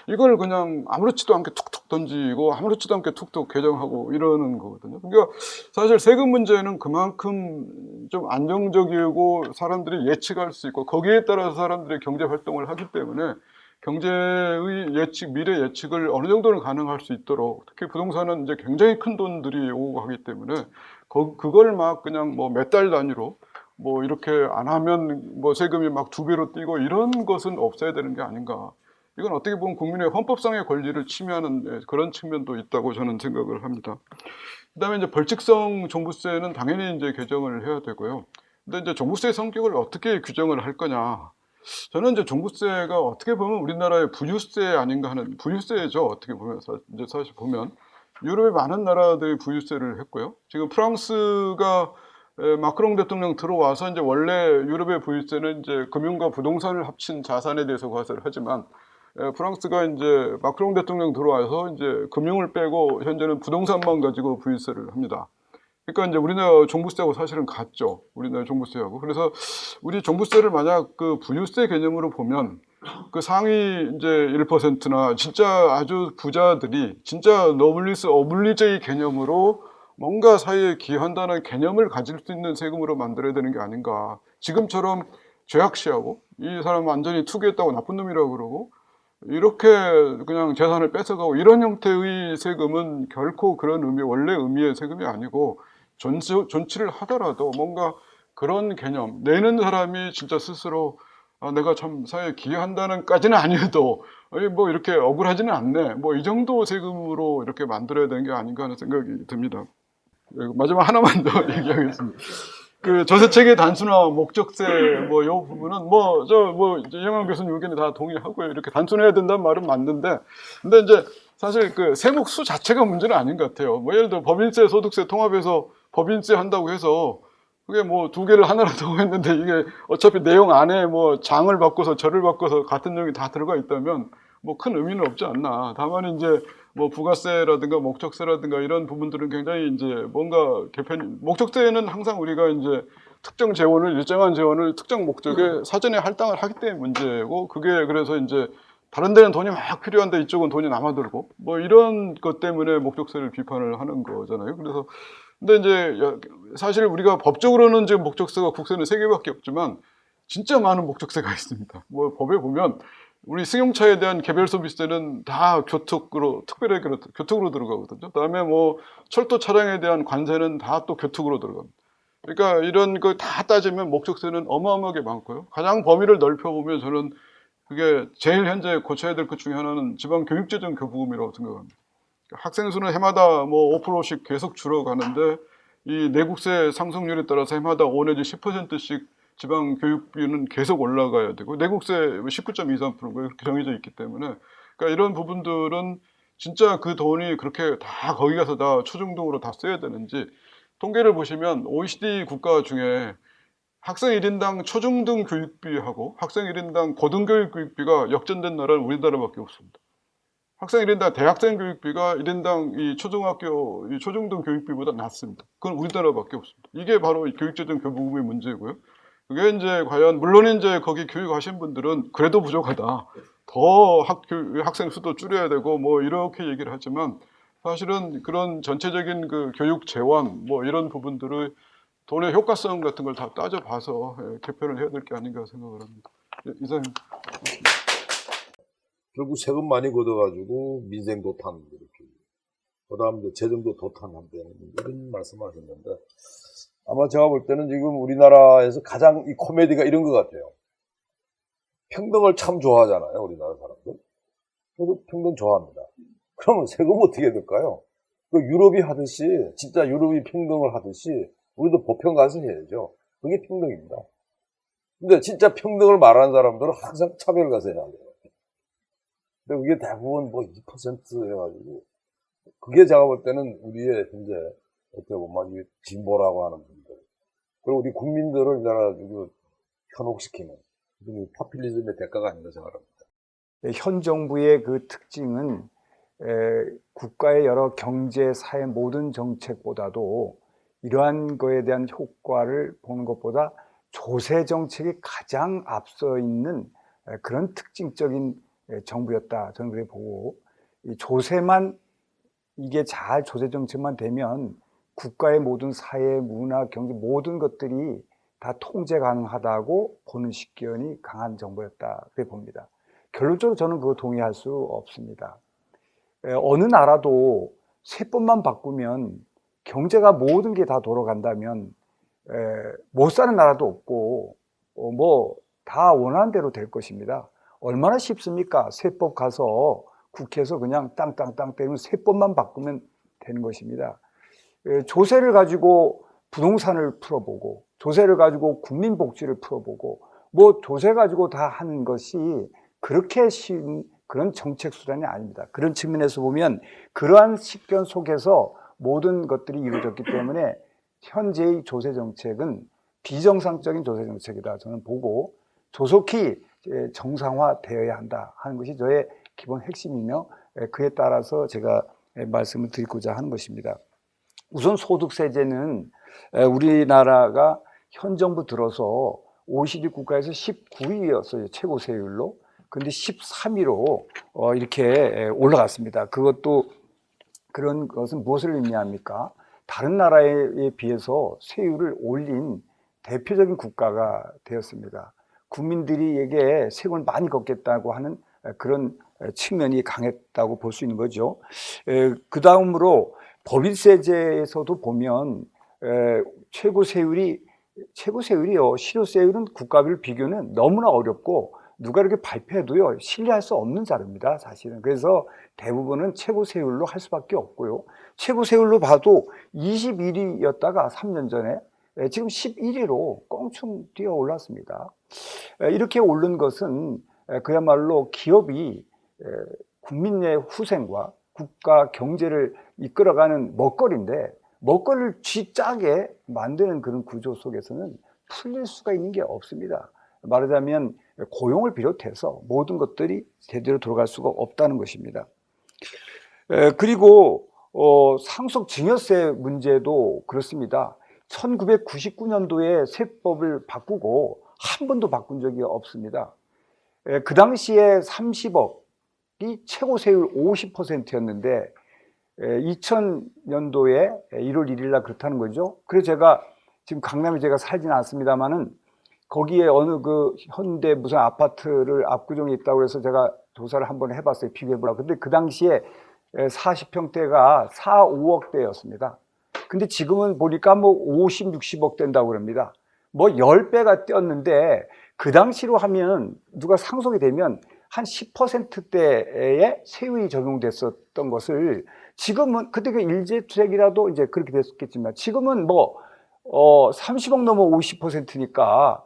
이걸 그냥 아무렇지도 않게 툭툭 던지고 아무렇지도 않게 툭툭 개정하고 이러는 거거든요. 그러니까 사실 세금 문제는 그만큼 좀 안정적이고 사람들이 예측할 수 있고 거기에 따라서 사람들이 경제 활동을 하기 때문에 경제의 예측, 미래 예측을 어느 정도는 가능할 수 있도록, 특히 부동산은 이제 굉장히 큰 돈들이 오고 가기 때문에 그걸 막 그냥 뭐 몇 달 단위로 뭐 이렇게 안 하면 뭐 세금이 막 2배로 뛰고 이런 것은 없어야 되는 게 아닌가. 이건 어떻게 보면 국민의 헌법상의 권리를 침해하는 그런 측면도 있다고 저는 생각을 합니다. 그다음에 이제 벌칙성 종부세는 당연히 이제 개정을 해야 되고요. 근데 이제 종부세의 성격을 어떻게 규정을 할 거냐? 저는 이제 종부세가 어떻게 보면 우리나라의 부유세 아닌가 하는 부유세죠. 어떻게 보면 이제 사실 보면 유럽의 많은 나라들이 부유세를 했고요. 지금 프랑스가 마크롱 대통령 들어와서 이제 원래 유럽의 부유세는 이제 금융과 부동산을 합친 자산에 대해서 과세를 하지만 프랑스가 이제 마크롱 대통령 들어와서 이제 금융을 빼고 현재는 부동산만 가지고 부유세를 합니다. 그러니까 이제 우리나라 종부세하고 사실은 같죠. 우리나라 종부세하고. 그래서 우리 종부세를 만약 그 부유세 개념으로 보면 그 상위 이제 1%나 진짜 아주 부자들이 진짜 너블리스 어블리제이 개념으로 뭔가 사회에 기여한다는 개념을 가질 수 있는 세금으로 만들어야 되는 게 아닌가. 지금처럼 죄악시하고 이 사람 완전히 투기했다고 나쁜 놈이라고 그러고 이렇게 그냥 재산을 뺏어가고 이런 형태의 세금은 결코 그런 의미, 원래 의미의 세금이 아니고 존치를 하더라도 뭔가 그런 개념, 내는 사람이 진짜 스스로 내가 참 사회에 기여한다는까지는 아니어도 뭐 이렇게 억울하지는 않네. 뭐 이 정도 세금으로 이렇게 만들어야 되는 게 아닌가 하는 생각이 듭니다. 마지막 하나만 더 얘기하겠습니다. 그 조세책의 단순화 목적세 뭐 요 부분은 이영환 교수님 의견에 다 동의하고요. 이렇게 단순해야 된다는 말은 맞는데, 근데 이제 사실 그 세목 수 자체가 문제는 아닌 것 같아요. 뭐 예를 들어 법인세, 소득세 통합해서 법인세 한다고 해서 그게 뭐 두 개를 하나로 두고 했는데 이게 어차피 내용 안에 뭐 장을 바꿔서 절을 바꿔서 같은 내용이 다 들어가 있다면 뭐 큰 의미는 없지 않나. 다만 이제 뭐 부가세라든가 목적세라든가 이런 부분들은 굉장히 이제 뭔가 개편, 목적세는 항상 우리가 이제 특정 재원을, 일정한 재원을 특정 목적에 사전에 할당을 하기 때문에 문제고, 그게 그래서 이제 다른 데는 돈이 막 필요한데 이쪽은 돈이 남아들고 뭐 이런 것 때문에 목적세를 비판을 하는 거잖아요. 그래서 근데 이제 사실 우리가 법적으로는 지금 목적세가 국세는 3개밖에 없지만 진짜 많은 목적세가 있습니다. 뭐 법에 보면 우리 승용차에 대한 개별 소비세는 다 교통으로, 특별히 교통으로 들어가거든요. 그다음에 뭐 철도 차량에 대한 관세는 다 또 교통으로 들어갑니다. 그러니까 이런 거 다 따지면 목적세는 어마어마하게 많고요. 가장 범위를 넓혀보면 저는 그게 제일 현재 고쳐야 될 것 중에 하나는 지방교육재정 교부금이라고 생각합니다. 학생 수는 해마다 뭐 5%씩 계속 줄어가는데 이 내국세 상승률에 따라서 해마다 5 내지 10%씩 지방 교육비는 계속 올라가야 되고, 내국세 19.23%가 이렇게 정해져 있기 때문에, 그러니까 이런 부분들은 진짜 그 돈이 그렇게 다 거기 가서 다 초중등으로 다 써야 되는지, 통계를 보시면 OECD 국가 중에 학생 1인당 초중등 교육비하고 학생 1인당 고등교육 교육비가 역전된 나라는 우리나라밖에 없습니다. 학생 1인당 대학생 교육비가 1인당 이 초등학교, 이 초중등 교육비보다 낮습니다. 그건 우리나라밖에 없습니다. 이게 바로 교육재정 교부금의 문제고요. 그게 이제 과연, 물론 이제 거기 교육하신 분들은 그래도 부족하다. 더 학생 수도 줄여야 되고 뭐 이렇게 얘기를 하지만, 사실은 그런 전체적인 그 교육 재원 뭐 이런 부분들을 돈의 효과성 같은 걸 다 따져봐서 개편을 해야 될 게 아닌가 생각을 합니다. 이사님. 결국 세금 많이 걷어가지고 민생 도탄 이렇게, 그다음 이제 재정도 도탄한다는 이런 말씀하셨는데, 아마 제가 볼 때는 지금 우리나라에서 가장 이 코미디가 이런 것 같아요. 평등을 참 좋아하잖아요, 우리나라 사람들. 저도 평등 좋아합니다. 그러면 세금 어떻게 될까요? 그 유럽이 하듯이, 진짜 유럽이 평등을 하듯이 우리도 보편 가서 해야죠. 그게 평등입니다. 근데 진짜 평등을 말하는 사람들은 항상 차별 가서 해야 돼요. 근데 그게 대부분 뭐 2% 해가지고, 그게 제가 볼 때는 우리의 현재 어떻게 보면 진보라고 하는 분들, 그리고 우리 국민들을 가지고 현혹시키는 파퓰리즘의 대가가 아닌가 생각합니다. 현 정부의 그 특징은 국가의 여러 경제, 사회 모든 정책보다도 이러한 거에 대한 효과를 보는 것보다 조세 정책이 가장 앞서 있는 그런 특징적인 정부였다. 저는 그렇게 보고, 이 조세만, 이게 잘 조세 정책만 되면 국가의 모든 사회, 문화, 경제 모든 것들이 다 통제 가능하다고 보는 식견이 강한 정부였다. 그렇게 봅니다. 결론적으로 저는 그거 동의할 수 없습니다. 어느 나라도 세법만 바꾸면 경제가 모든 게 다 돌아간다면 못 사는 나라도 없고 뭐 다 원하는 대로 될 것입니다. 얼마나 쉽습니까? 세법 가서 국회에서 그냥 땅땅땅 때리면 세법만 바꾸면 되는 것입니다. 조세를 가지고 부동산을 풀어보고, 조세를 가지고 국민복지를 풀어보고, 뭐 조세 가지고 다 하는 것이 그렇게 쉬운 그런 정책 수단이 아닙니다. 그런 측면에서 보면 그러한 식견 속에서 모든 것들이 이루어졌기 때문에 현재의 조세 정책은 비정상적인 조세 정책이다 저는 보고, 조속히 정상화되어야 한다 하는 것이 저의 기본 핵심이며, 그에 따라서 제가 말씀을 드리고자 하는 것입니다. 우선 소득세제는 우리나라가 현 정부 들어서 OECD 국가에서 19위였어요. 최고 세율로. 근데 13위로 이렇게 올라갔습니다. 그것도 그런 것은 무엇을 의미합니까? 다른 나라에 비해서 세율을 올린 대표적인 국가가 되었습니다. 국민들에게 세금을 많이 걷겠다고 하는 그런 측면이 강했다고 볼 수 있는 거죠. 그 다음으로 법인세제에서도 보면 최고 세율이요. 실효세율은 국가별 비교는 너무나 어렵고 누가 이렇게 발표해도요 신뢰할 수 없는 자료입니다, 사실은. 그래서 대부분은 최고 세율로 할 수밖에 없고요. 최고 세율로 봐도 21위였다가 3년 전에 지금 11위로 껑충 뛰어 올랐습니다. 이렇게 오른 것은 그야말로 기업이 국민의 후생과 국가 경제를 이끌어가는 먹거리인데, 먹거리를 쥐짜게 만드는 그런 구조 속에서는 풀릴 수가 있는 게 없습니다. 말하자면 고용을 비롯해서 모든 것들이 제대로 돌아갈 수가 없다는 것입니다. 그리고 상속증여세 문제도 그렇습니다. 1999년도에 세법을 바꾸고 한 번도 바꾼 적이 없습니다. 그 당시에 30억이 최고 세율 50%였는데 2000년도에 1월 1일 날 그렇다는 거죠. 그래서 제가 지금 강남에 제가 살지는 않습니다만은 거기에 어느 그 현대 무슨 아파트를 압구정에 있다고 해서 제가 조사를 한번 해봤어요. 비교해보라고. 근데 그 당시에 40평대가 4, 5억대였습니다. 근데 지금은 보니까 뭐 50, 60억 된다고 그럽니다. 뭐 10배가 뛰었는데 그 당시로 하면 누가 상속이 되면 한 10%대의 세율이 적용됐었던 것을 지금은, 그때 그 일제주택이라도 이제 그렇게 됐겠지만 지금은 뭐 30억 넘어 50%니까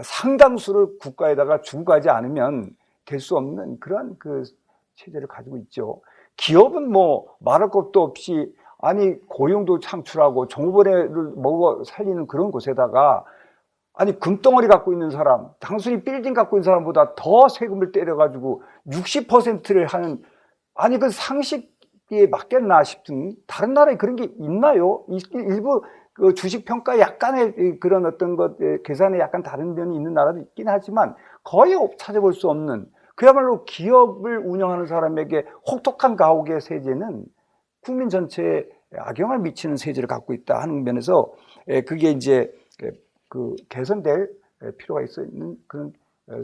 상당수를 국가에다가 주고 가지 않으면 될 수 없는 그런 그 체제를 가지고 있죠. 기업은 뭐 말할 것도 없이, 아니 고용도 창출하고 종부세를 먹어 살리는 그런 곳에다가, 아니 금덩어리 갖고 있는 사람, 단순히 빌딩 갖고 있는 사람보다 더 세금을 때려가지고 60%를 하는, 아니 그 상식에 맞겠나 싶은, 다른 나라에 그런 게 있나요? 일부 그 주식 평가 약간의 그런 어떤 것 계산에 약간 다른 면이 있는 나라도 있긴 하지만 거의 찾아볼 수 없는, 그야말로 기업을 운영하는 사람에게 혹독한 가혹의 세제는 국민 전체에 악영향을 미치는 세제를 갖고 있다 하는 면에서 그게 이제 그 개선될 필요가 있는 그런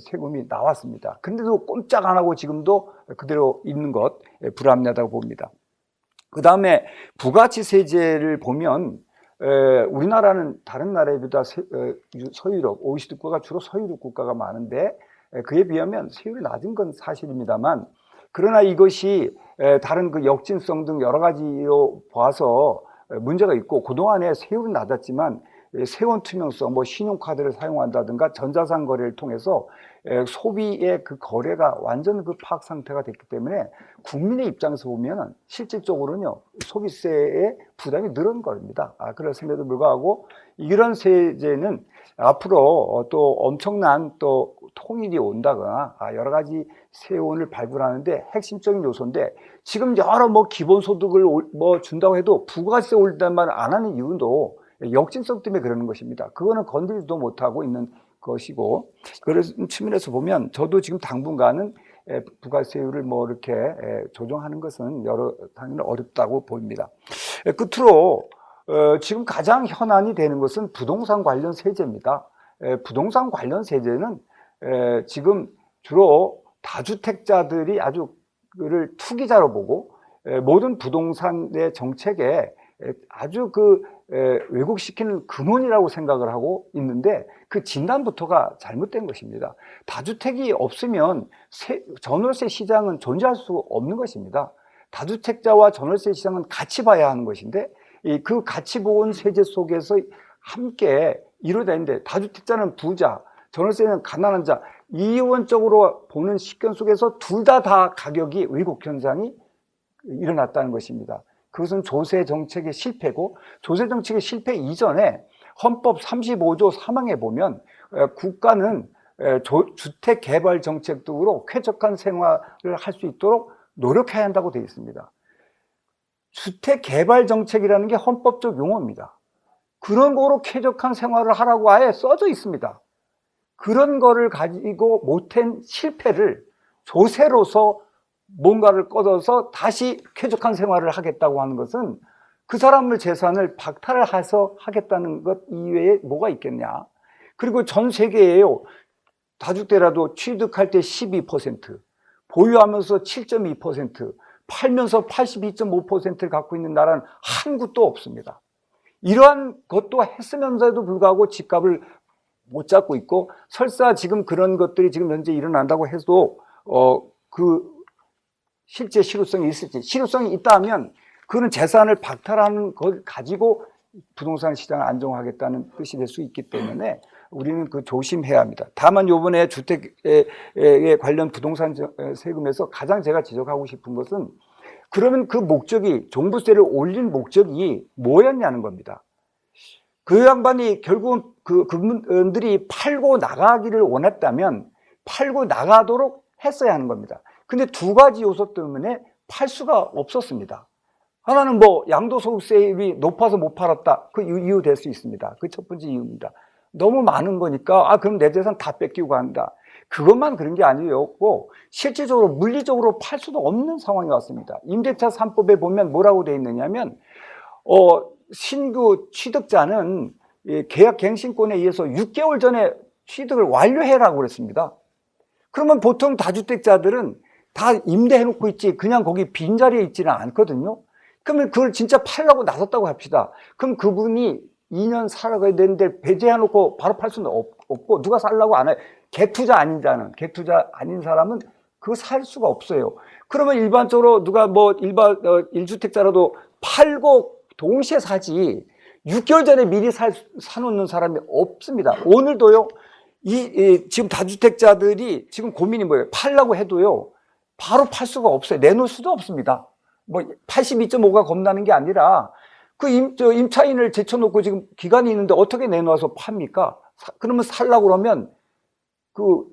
세금이 나왔습니다. 근데도 꼼짝 안 하고 지금도 그대로 있는 것 불합리하다고 봅니다. 그 다음에 부가치 세제를 보면 우리나라는 다른 나라에 비해 서유럽, OECD 국가가 주로 서유럽 국가가 많은데 그에 비하면 세율이 낮은 건 사실입니다만, 그러나 이것이 다른 그 역진성 등 여러 가지로 봐서 문제가 있고, 그동안에 세율은 낮았지만 세원 투명성, 뭐 신용카드를 사용한다든가 전자상 거래를 통해서 소비의 그 거래가 완전 그 파악 상태가 됐기 때문에 국민의 입장에서 보면 실질적으로는요 소비세의 부담이 늘은 겁니다. 그렇음에도 불구하고 이런 세제는 앞으로 또 엄청난 또 통일이 온다거나 여러 가지 세원을 발굴하는데 핵심적인 요소인데, 지금 여러 뭐 기본소득을 뭐 준다고 해도 부가세 올린다는 말을 안 하는 이유도 역진성 때문에 그러는 것입니다. 그거는 건들지도 못하고 있는 것이고, 그런 측면에서 보면 저도 지금 당분간은 부가세율을 뭐 이렇게 조정하는 것은 당연히 어렵다고 보입니다. 끝으로 지금 가장 현안이 되는 것은 부동산 관련 세제입니다. 부동산 관련 세제는 지금 주로 다주택자들이 아주 그를 투기자로 보고 모든 부동산의 정책에 아주 그 왜곡시키는 근원이라고 생각을 하고 있는데 그 진단부터가 잘못된 것입니다. 다주택이 없으면 전월세 시장은 존재할 수 없는 것입니다. 다주택자와 전월세 시장은 같이 봐야 하는 것인데 그 같이 보는 세제 속에서 함께 이루어지는데 다주택자는 부자, 전월세는 가난한 자, 이원적으로 보는 식견 속에서 둘 다 가격이 왜곡 현상이 일어났다는 것입니다. 그것은 조세 정책의 실패고, 조세 정책의 실패 이전에 헌법 35조 3항에 보면 국가는 주택 개발 정책 등으로 쾌적한 생활을 할 수 있도록 노력해야 한다고 되어 있습니다. 주택 개발 정책이라는 게 헌법적 용어입니다. 그런 거로 쾌적한 생활을 하라고 아예 써져 있습니다. 그런 거를 가지고 못한 실패를 조세로서 뭔가를 꺼져서 다시 쾌적한 생활을 하겠다고 하는 것은 그 사람의 재산을 박탈해서 하겠다는 것 이외에 뭐가 있겠냐. 그리고 전 세계에요. 다주택이라도 취득할 때 12%, 보유하면서 7.2%, 팔면서 82.5%를 갖고 있는 나라는 한 곳도 없습니다. 이러한 것도 했으면서도 불구하고 집값을 못 잡고 있고, 설사 지금 그런 것들이 지금 현재 일어난다고 해도 실제 실효성이 있을지, 실효성이 있다 하면 그는 재산을 박탈하는 걸 가지고 부동산 시장을 안정화하겠다는 뜻이 될 수 있기 때문에 우리는 조심해야 합니다. 다만 이번에 주택에 관련 부동산 세금에서 가장 제가 지적하고 싶은 것은, 그러면 그 목적이, 종부세를 올린 목적이 뭐였냐는 겁니다. 그 양반이 결국은 그분들이 팔고 나가기를 원했다면 팔고 나가도록 했어야 하는 겁니다. 근데 두 가지 요소 때문에 팔 수가 없었습니다. 하나는 양도소득세율이 높아서 못 팔았다. 그 이유 될 수 있습니다. 그 첫 번째 이유입니다. 너무 많은 거니까 그럼 내 재산 다 뺏기고 간다. 그것만 그런 게 아니었고, 실질적으로 물리적으로 팔 수도 없는 상황이 왔습니다. 임대차 3법에 보면 뭐라고 되어 있느냐면 신규 취득자는 계약 갱신권에 의해서 6개월 전에 취득을 완료해라고 그랬습니다. 그러면 보통 다주택자들은 다 임대해놓고 있지 그냥 거기 빈자리에 있지는 않거든요. 그러면 그걸 진짜 팔려고 나섰다고 합시다. 그럼 그분이 2년 살아가야 되는데 배제해놓고 바로 팔 수는 없고, 누가 살라고 안 해요. 갭투자 아닌 자는, 갭투자 아닌 사람은 그거 살 수가 없어요. 그러면 일반적으로 누가 일반 1주택자라도 팔고 동시에 사지 6개월 전에 미리 사놓는 사람이 없습니다. 오늘도요, 지금 다주택자들이 지금 고민이 뭐예요? 팔라고 해도요, 바로 팔 수가 없어요. 내놓을 수도 없습니다. 82.5가 겁나는 게 아니라 임차인을 제쳐놓고 지금 기간이 있는데 어떻게 내놓아서 팝니까? 그러면 살라고 그러면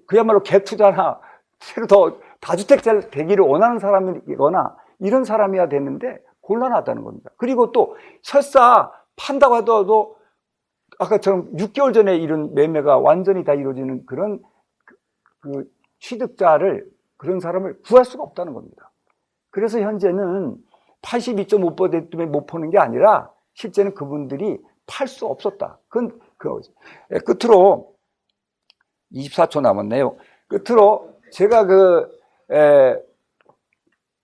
그야말로 갭투자나 새로 더 다주택자 되기를 원하는 사람이거나 이런 사람이야 되는데 곤란하다는 겁니다. 그리고 또 설사 판다고 하더라도 아까처럼 6개월 전에 이런 매매가 완전히 다 이루어지는 그런 취득자를, 그런 사람을 구할 수가 없다는 겁니다. 그래서 현재는 82.5% 때문에 못 파는 게 아니라 실제는 그분들이 팔 수 없었다. 그건 그거죠. 끝으로 24초 남았네요. 끝으로 제가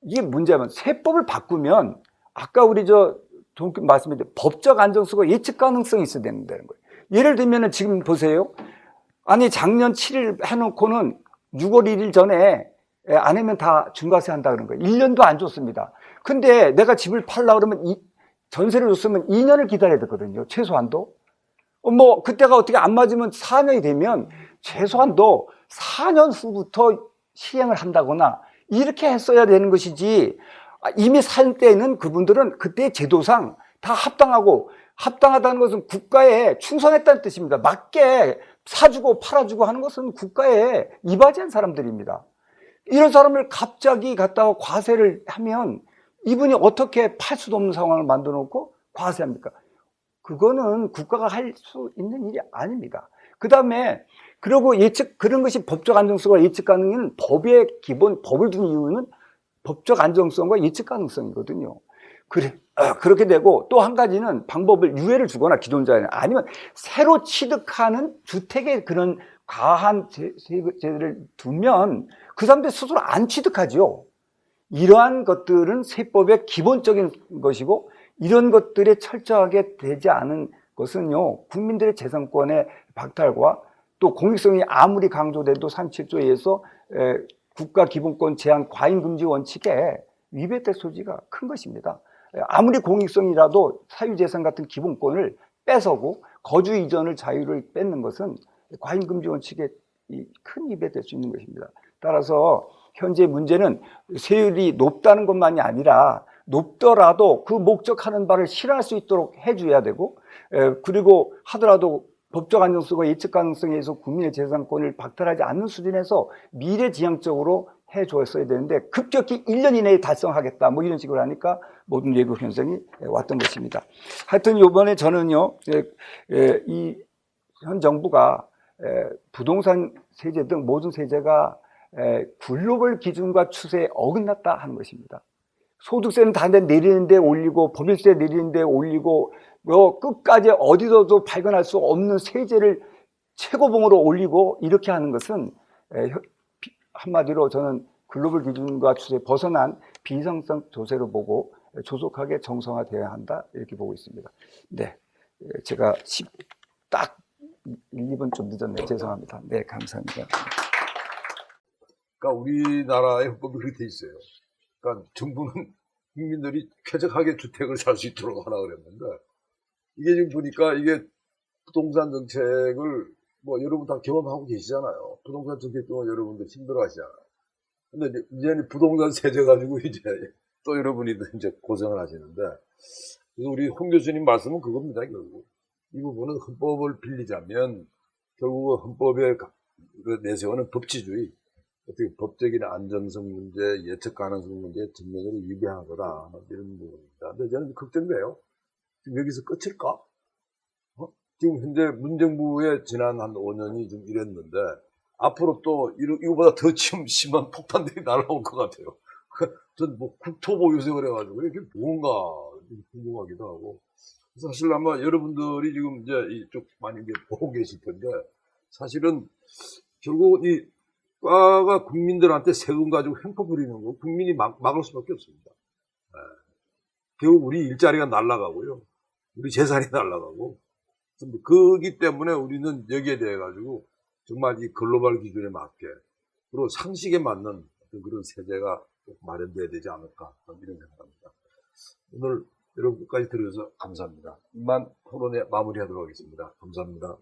이게 문제면 세법을 바꾸면 아까 우리 말씀드린 법적 안정성과 예측 가능성이 있어야 된다는 거예요. 예를 들면은 지금 보세요. 아니 작년 7일 해놓고는 6월 1일 전에 안 하면 다 중과세 한다 그런 거예요. 1년도 안 줬습니다. 근데 내가 집을 팔려고 그러면 전세를 줬으면 2년을 기다려야 되거든요. 최소한도. 그때가 어떻게 안 맞으면 4년이 되면 최소한도 4년 후부터 시행을 한다거나 이렇게 했어야 되는 것이지, 이미 살 때는 그분들은 그때 제도상 다 합당하다는 것은 국가에 충성했다는 뜻입니다. 맞게 사주고 팔아주고 하는 것은 국가에 이바지한 사람들입니다. 이런 사람을 갑자기 갖다가 과세를 하면 이분이 어떻게 팔 수도 없는 상황을 만들어 놓고 과세합니까? 그거는 국가가 할 수 있는 일이 아닙니다. 그 다음에 그리고 그런 것이 법적 안정성과 예측 가능은 법의 기본, 법을 둔 이유는 법적 안정성과 예측 가능성이거든요. 그렇게 되고, 또 한 가지는 방법을 유예를 주거나 기존자에, 아니면 새로 취득하는 주택에 그런 과한 세제를 두면 그 사람들 스스로 안 취득하죠. 이러한 것들은 세법의 기본적인 것이고, 이런 것들이 철저하게 되지 않은 것은요, 국민들의 재산권의 박탈과 또 공익성이 아무리 강조돼도 37조에서 국가기본권 제한 과잉금지 원칙에 위배될 소지가 큰 것입니다. 아무리 공익성이라도 사유재산 같은 기본권을 뺏어고 거주 이전을 자유를 뺏는 것은 과잉금지 원칙에 큰 위배될 수 있는 것입니다. 따라서 현재 문제는 세율이 높다는 것만이 아니라 높더라도 그 목적하는 바를 실현할 수 있도록 해줘야 되고, 그리고 하더라도 법적 안정성과 예측 가능성에 의해서 국민의 재산권을 박탈하지 않는 수준에서 미래지향적으로 해줬어야 되는데 급격히 1년 이내에 달성하겠다 뭐 이런 식으로 하니까 모든 외국 현상이 왔던 것입니다. 하여튼 이번에 저는요, 이 현 정부가 부동산 세제 등 모든 세제가 글로벌 기준과 추세에 어긋났다 하는 것입니다. 소득세는 다 내리는데 올리고 법인세 내리는데 올리고 끝까지 어디서도 발견할 수 없는 세제를 최고봉으로 올리고 이렇게 하는 것은 한마디로 저는 글로벌 기준과 추세에 벗어난 비정상 조세로 보고 조속하게 정상화되어야 한다 이렇게 보고 있습니다. 네, 제가 딱 1, 2분 좀 늦었네요. 죄송합니다. 네, 감사합니다. 그러니까 우리나라의 헌법이 그렇게 돼 있어요. 그러니까 정부는 국민들이 쾌적하게 주택을 살 수 있도록 하라 그랬는데 이게 지금 보니까 이게 부동산 정책을 뭐 여러분 다 경험하고 계시잖아요. 부동산 정책 동안 여러분들 힘들어 하시잖아요. 근데 이제는 부동산 세제 가지고 이제 또 여러분이 이제 고생을 하시는데 그래서 우리 홍 교수님 말씀은 그겁니다. 결국 이 부분은 헌법을 빌리자면 결국 헌법에 내세우는 법치주의, 어떻게 법적인 안정성 문제, 예측 가능성 문제에 전면으로 위배한 거다 이런 부분입니다. 근데 저는 걱정돼요. 지금 여기서 끝일까? 지금 현재 문정부의 지난 한 5년이 좀 이랬는데 앞으로 또 이거보다 더 심한 폭탄들이 날아올 것 같아요. 전 뭐 국토보 요새를 해가지고 이게 뭔가 궁금하기도 하고. 사실 아마 여러분들이 지금 이제 이쪽 많이 이제 보고 계실 텐데 사실은 결국 이 과가 국민들한테 세금 가지고 횡포 부리는 거 국민이 막을 수밖에 없습니다. 결국 우리 일자리가 날아가고요. 우리 재산이 날아가고. 그렇기 때문에 우리는 여기에 대해 가지고 정말 이 글로벌 기준에 맞게 그리고 상식에 맞는 어떤 그런 세제가 마련돼야 되지 않을까 이런 생각합니다. 오늘 여러분 끝까지 들어주셔서 감사합니다. 이만 토론회 마무리하도록 하겠습니다. 감사합니다.